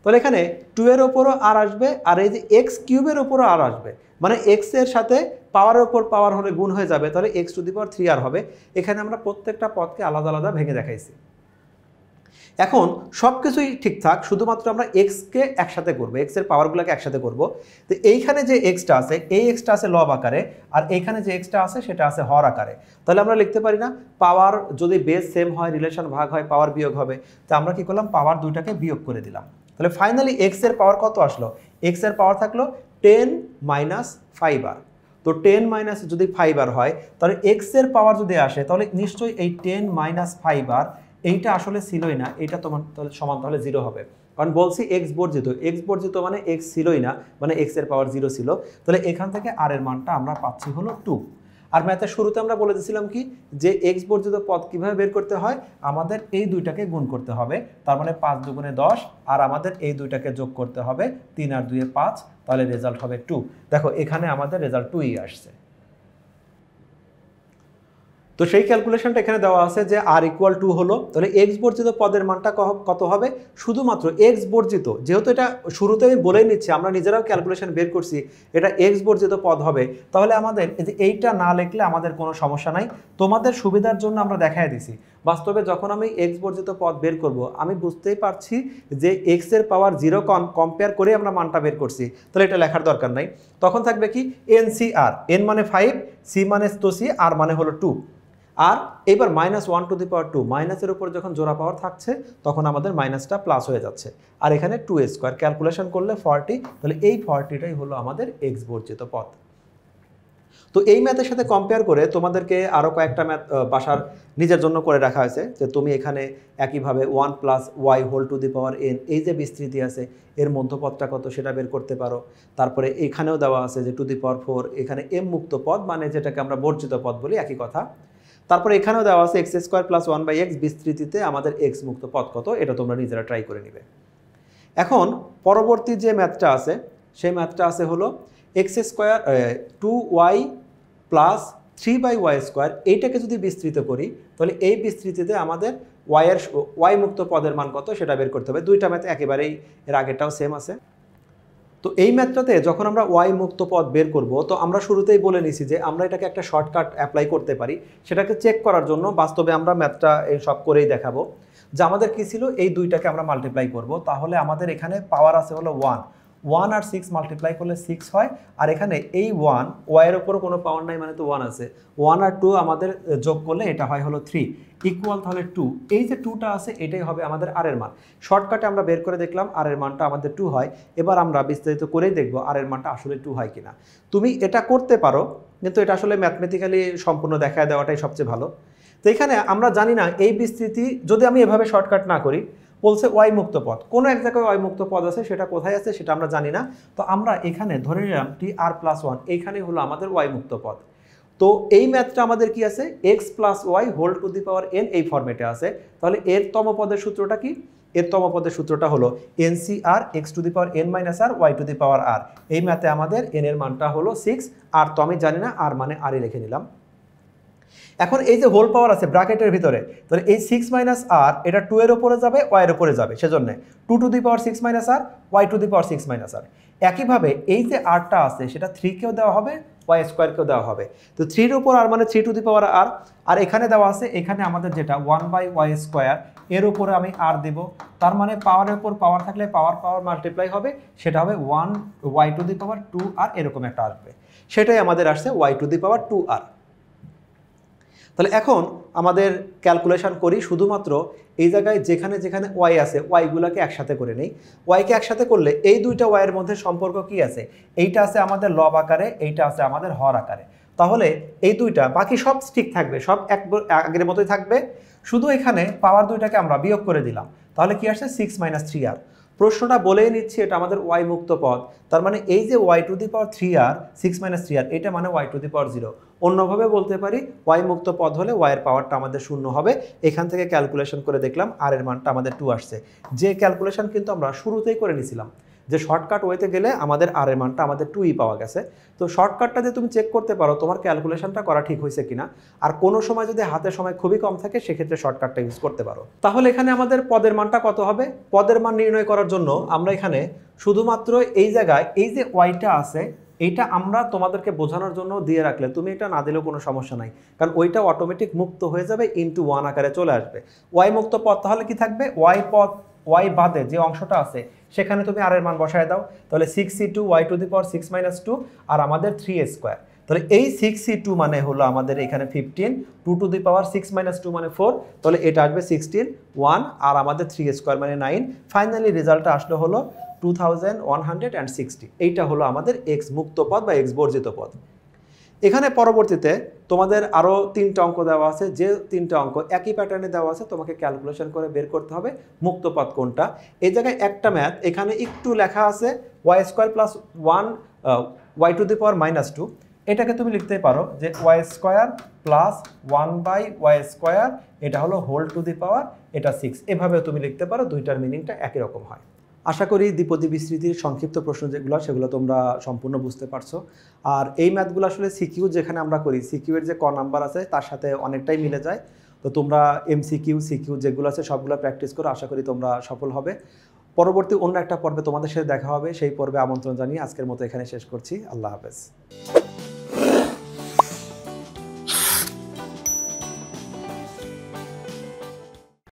তাহলে এখানে 2 এর উপরও আর আসবে, আর এই যে x³ এর উপরও আর আসবে, মানে x এর সাথে পাওয়ারের উপর পাওয়ার হলে গুণ হয়ে যাবে, তাহলে x⁻3r হবে। এখানে আমরা প্রত্যেকটা পদকে আলাদা আলাদা ভেঙে দেখাইছি। এখন সব কিছুই ঠিকঠাক, শুধুমাত্র আমরা এক্সকে একসাথে করবো, এক্সের পাওয়ারগুলোকে একসাথে করব। তো এইখানে যে এক্সটা আছে, এই এক্সটা আছে লব আকারে, আর এইখানে যে এক্সটা আছে সেটা আছে হর আকারে। তাহলে আমরা লিখতে পারি না, পাওয়ার যদি বেস সেম হয়, রিলেশন ভাগ হয়, পাওয়ার বিয়োগ হবে। তো আমরা কি করলাম, পাওয়ার দুইটাকে বিয়োগ করে দিলাম। তাহলে ফাইনালি এক্সের পাওয়ার কত আসলো, এক্সের পাওয়ার থাকলো 10 মাইনাস 5r। তো 10 মাইনাস যদি 5r হয়, তাহলে এক্সের পাওয়ার যদি আসে তাহলে নিশ্চয়ই এই 10 মাইনাস 5r এইটা আসলে ছিলই না, এইটা তোমার তাহলে সমান তাহলে 0 হবে। কারণ বলছি এক্স বর্জিত, এক্স বর্জিত মানে এক্স ছিলই না, মানে এক্স এর পাওয়ার 0 ছিল। তাহলে এখান থেকে আর এর মানটা আমরা পাচ্ছি হলো 2। আর ম্যাথের শুরুতে আমরা বলে দিয়েছিলাম কি, যে এক্স বর্জিত পদ কিভাবে বের করতে হয়, আমাদের এই দুইটাকে গুণ করতে হবে, তার মানে 5 দুগুণে 10, আর আমাদের এই দুইটাকে যোগ করতে হবে, 3 আর 2 এ 5, তাহলে রেজাল্ট হবে 2। দেখো এখানে আমাদের রেজাল্ট 2ই আসছে। তো সেই ক্যালকুলেশনটা এখানে দেওয়া আছে যে আর ইকুয়াল 2 হলো, তাহলে এক্স বর্জিত পদের মানটা কত হবে, শুধুমাত্র এক্স বর্জিত, যেহেতু এটা শুরুতে আমি বলেই নিচ্ছি, আমরা নিজেরাও ক্যালকুলেশন বের করছি, এটা এক্স বর্জিত পদ হবে। তাহলে আমাদের এই যে এইটা না লিখলে আমাদের কোনো সমস্যা নাই, তোমাদের সুবিধার জন্য আমরা দেখাই দিছি। বাস্তবে যখন আমি এক্স বর্জিত পদ বের করব, আমি বুঝতেই পারছি যে এক্স এর পাওয়ার 0 কম্পেয়ার করে আমরা মানটা বের করছি, তাহলে এটা লেখার দরকার নাই। তখন থাকবে কি এন সি আর, এন মানে 5, সি মানে তো সি, আর মানে হলো 2। আর এবার -1 টু দি পাওয়ার 2, মাইনাসের উপর যখন জোড়া পাওয়ার থাকছে তখন আমাদের মাইনাসটা প্লাস হয়ে যাচ্ছে, আর এখানে 2 স্কোয়ার ক্যালকুলেশন করলে 40, তাহলে এই 40টাই হলো আমাদের এক্স বর্জিত পদ। তো এই ম্যাথের সাথে কম্পেয়ার করে তোমাদেরকে আরও কয়েকটা ম্যাথ বাসার নিজের জন্য করে রাখা হয়েছে, যে তুমি এখানে একইভাবে 1 plus y whole to the power n, এই যে বিস্তৃতি আছে এর মধ্যপদটা কত সেটা বের করতে পারো। তারপরে এখানেও দেওয়া আছে যে টু দি পাওয়ার 4, এখানে এম মুক্ত পদ মানে যেটাকে আমরা বর্জিত পদ বলি, একই কথা। তারপরে এখানেও দেওয়া আছে এক্স স্কোয়ার প্লাস 1/x বিস্তৃতিতে আমাদের এক্স মুক্ত পদ কত, এটা তোমরা নিজেরা ট্রাই করে নিবে। এখন পরবর্তী যে ম্যাথটা আছে, সেই ম্যাথটা আছে হলো x square 2y plus 3/y square, এইটাকে যদি বিস্তৃত করি তাহলে এই বিস্তৃতিতে আমাদের ওয়াই মুক্ত পদের মান কত সেটা বের করতে হবে। দুইটা ম্যাথ একেবারেই এর আগেরটাও সেম আছে। তো এই ম্যাথটাতে যখন আমরা ওয়াই মুক্ত পদ বের করব, তো আমরা শুরুতেই বলে নিছি যে আমরা এটাকে একটা শর্টকাট অ্যাপ্লাই করতে পারি, সেটাকে চেক করার জন্য বাস্তবে আমরা ম্যাথটা এই সব করেই দেখাবো। যে আমাদের কী ছিল, এই দুইটাকে আমরা মাল্টিপ্লাই করব, তাহলে আমাদের এখানে পাওয়ার আছে হলো 1 আর 6 মাল্টিপ্লাই করলে 6 হয়, আর এখানে এই 1 ওয়াইয়ের ওপরও কোনো পাওয়ার নাই মানে তো 1 আছে, 1 আর 2 আমাদের যোগ করলে এটা হয় হলো 3 ইকুয়াল তাহলে 2। এই যে 2টা আছে এটাই হবে আমাদের আর এর মান। শর্টকাটে আমরা বের করে দেখলাম আর এর মানটা আমাদের 2 হয়। এবার আমরা বিস্তারিত করেই দেখব আর এর মানটা আসলে 2 হয় কিনা। তুমি এটা করতে পারো, কিন্তু এটা আসলে ম্যাথমেটিক্যালি সম্পূর্ণ দেখায় দেওয়াটাই সবচেয়ে ভালো। তো এখানে আমরা জানি না এই বিস্তৃতি, যদি আমি এভাবে শর্টকাট না করি, বলছে ওয়াই মুক্ত পদ, কোনো এক জায়গায় ওয়াই মুক্ত পদ আছে, সেটা কোথায় আছে সেটা আমরা জানি না। তো আমরা এখানে ধরে নিলাম টি আর প্লাস 1, এইখানেই হলো আমাদের ওয়াই মুক্ত পদ। তো এই ম্যাথটা আমাদের কি আছে, x plus y whole to the power n এই ফর্মেটে আছে। তাহলে এর তম পদের সূত্রটা কি, এর তম পদের সূত্রটা হলো n C r x to the power n minus r y to the power r. এই ম্যাথে আমাদের এন এর মানটা হলো 6, আর তো আমি জানি না, আর মানে আরই লিখে নিলাম। এখন এই যে হোল পাওয়ার আছে ব্র্যাকেটের ভিতরে, তাহলে এই 6 মাইনাস আর এটা 2 এর উপরে যাবে, ওয়াই এর উপরে যাবে, সেজন্য 2 to the power 6 minus r y to the power 6 minus r. একইভাবে এই যে আরটা আছে সেটা 3 কেও দেওয়া হবে, ওয়াই স্কোয়ারকেও দেওয়া হবে। তো 3 এর উপর আর মানে 3 টু দি পাওয়ার আর, আর এখানে দেওয়া আছে, এখানে আমাদের যেটা 1/y স্কোয়ার, এর উপরে আমি আর দেব, তার মানে পাওয়ারের উপর পাওয়ার থাকলে পাওয়ার মাল্টিপ্লাই হবে, সেটা হবে 1 ওয়াই টু দি পাওয়ার 2 আর, এরকম একটা আসবে। সেটাই আমাদের আসছে ওয়াই টু দি পাওয়ার 2 আর। তাহলে এখন আমাদের ক্যালকুলেশন করি, শুধুমাত্র এই জায়গায় যেখানে যেখানে ওয়াই আছে ওয়াইগুলোকে একসাথে করে নেই। ওয়াইকে একসাথে করলে এই দুইটা ওয়াইয়ের মধ্যে সম্পর্ক কি আছে, এইটা আছে আমাদের লব আকারে, এইটা আছে আমাদের হর আকারে। তাহলে এই দুইটা, বাকি সব ঠিক থাকবে, সব আগের মতোই থাকবে, শুধু এখানে পাওয়ার দুইটাকে আমরা বিয়োগ করে দিলাম। তাহলে কি আসছে 6 মাইনাস 3 আর। প্রশ্নটা বলেই নিচ্ছি এটা আমাদের ওয়াই মুক্ত পদ, তার মানে এই যে ওয়াই টু দি পাওয়ার 3 আর 6 মাইনাস 3 আর, এটা মানে ওয়াই টু দি পাওয়ার 0। অন্যভাবে বলতে পারি ওয়াই মুক্ত পদ হলে ওয়াইয়ের পাওয়ারটা আমাদের 0 হবে। এখান থেকে ক্যালকুলেশন করে দেখলাম আর এর মানটা আমাদের 2 আসছে। যে ক্যালকুলেশন কিন্তু আমরা শুরুতেই করে নিয়েছিলাম, যে শর্টকাট ওয়েতে গেলে আমাদের আর এর মানটা আমাদের 2ই পাওয়া গেছে। তো শর্টকাটটা দিয়ে তুমি চেক করতে পারো তোমার ক্যালকুলেশনটা করা ঠিক হয়েছে কিনা। আর কোনো সময় যদি হাতে সময় খুবই কম থাকে সেক্ষেত্রে শর্টকাটটা ইউজ করতে পারো। তাহলে এখানে আমাদের পদের মানটা কত হবে, পদের মান নির্ণয় করার জন্য আমরা এখানে শুধুমাত্র এই জায়গায় এই যে ওয়াইটা আছে এইটা আমরা তোমাদেরকে বোঝানোর জন্য দিয়ে রাখলে তুমি এটা না দিলেও কোনো সমস্যা নাই, কারণ ওইটা অটোমেটিক মুক্ত হয়ে যাবে, ইনটু 1 আকারে চলে আসবে। ওয়াই মুক্ত পদ তাহলে কি থাকবে, ওয়াই বাদে যে অংশটা আছে সেখানে তুমি আর এর মান বসায় দাও, তাহলে 6c2 y to the power 6 - 2 আর আমাদের 3a²। তাহলে এই 6c2 মানে হলো আমাদের এখানে 15, 2 টু দি পাওয়ার 6 - 2 মানে 4, তাহলে এটা আসবে 16, 1 আর আমাদের 3a² মানে 9। ফাইনালি রেজাল্টটা আসলে হলো 2160। এইটা হলো আমাদের এক্স মুক্ত পদ বা এক্স বর্জিত পদ। এখানে পরবর্তীতে তোমাদের আরও 3টা অঙ্ক দেওয়া আছে, যে 3টা অঙ্ক একই প্যাটার্নে দেওয়া আছে, তোমাকে ক্যালকুলেশন করে বের করতে হবে মুক্ত পদ কোনটা। এই জায়গায় একটা ম্যাথ এখানে একটু লেখা আছে y² + 1 y টু দি পাওয়ার -2, এটাকে তুমি লিখতে পারো যে y² + 1/y², এটা হলো হোল টু দি পাওয়ার, এটা 6, এভাবে তুমি লিখতে পারো, দুইটার মিনিংটা একই রকম হয়। আশা করি দ্বিপদী বিস্তৃতির সংক্ষিপ্ত প্রশ্ন যেগুলো সেগুলো তোমরা সম্পূর্ণ বুঝতে পারছো। আর এই ম্যাথগুলো আসলে সিকিউ যেখানে আমরা করি, সিকিউ এর যে ক নাম্বার আছে তার সাথে অনেকটাই মিলে যায়। তো তোমরা এমসিকিউ সিকিউ যেগুলো আছে সবগুলো প্র্যাকটিস করো, আশা করি তোমরা সফল হবে। পরবর্তী অন্য একটা পর্বে তোমাদের সাথে দেখা হবে, সেই পর্বে আমন্ত্রণ জানিয়ে আজকের মতো এখানে শেষ করছি। আল্লাহ হাফেজ।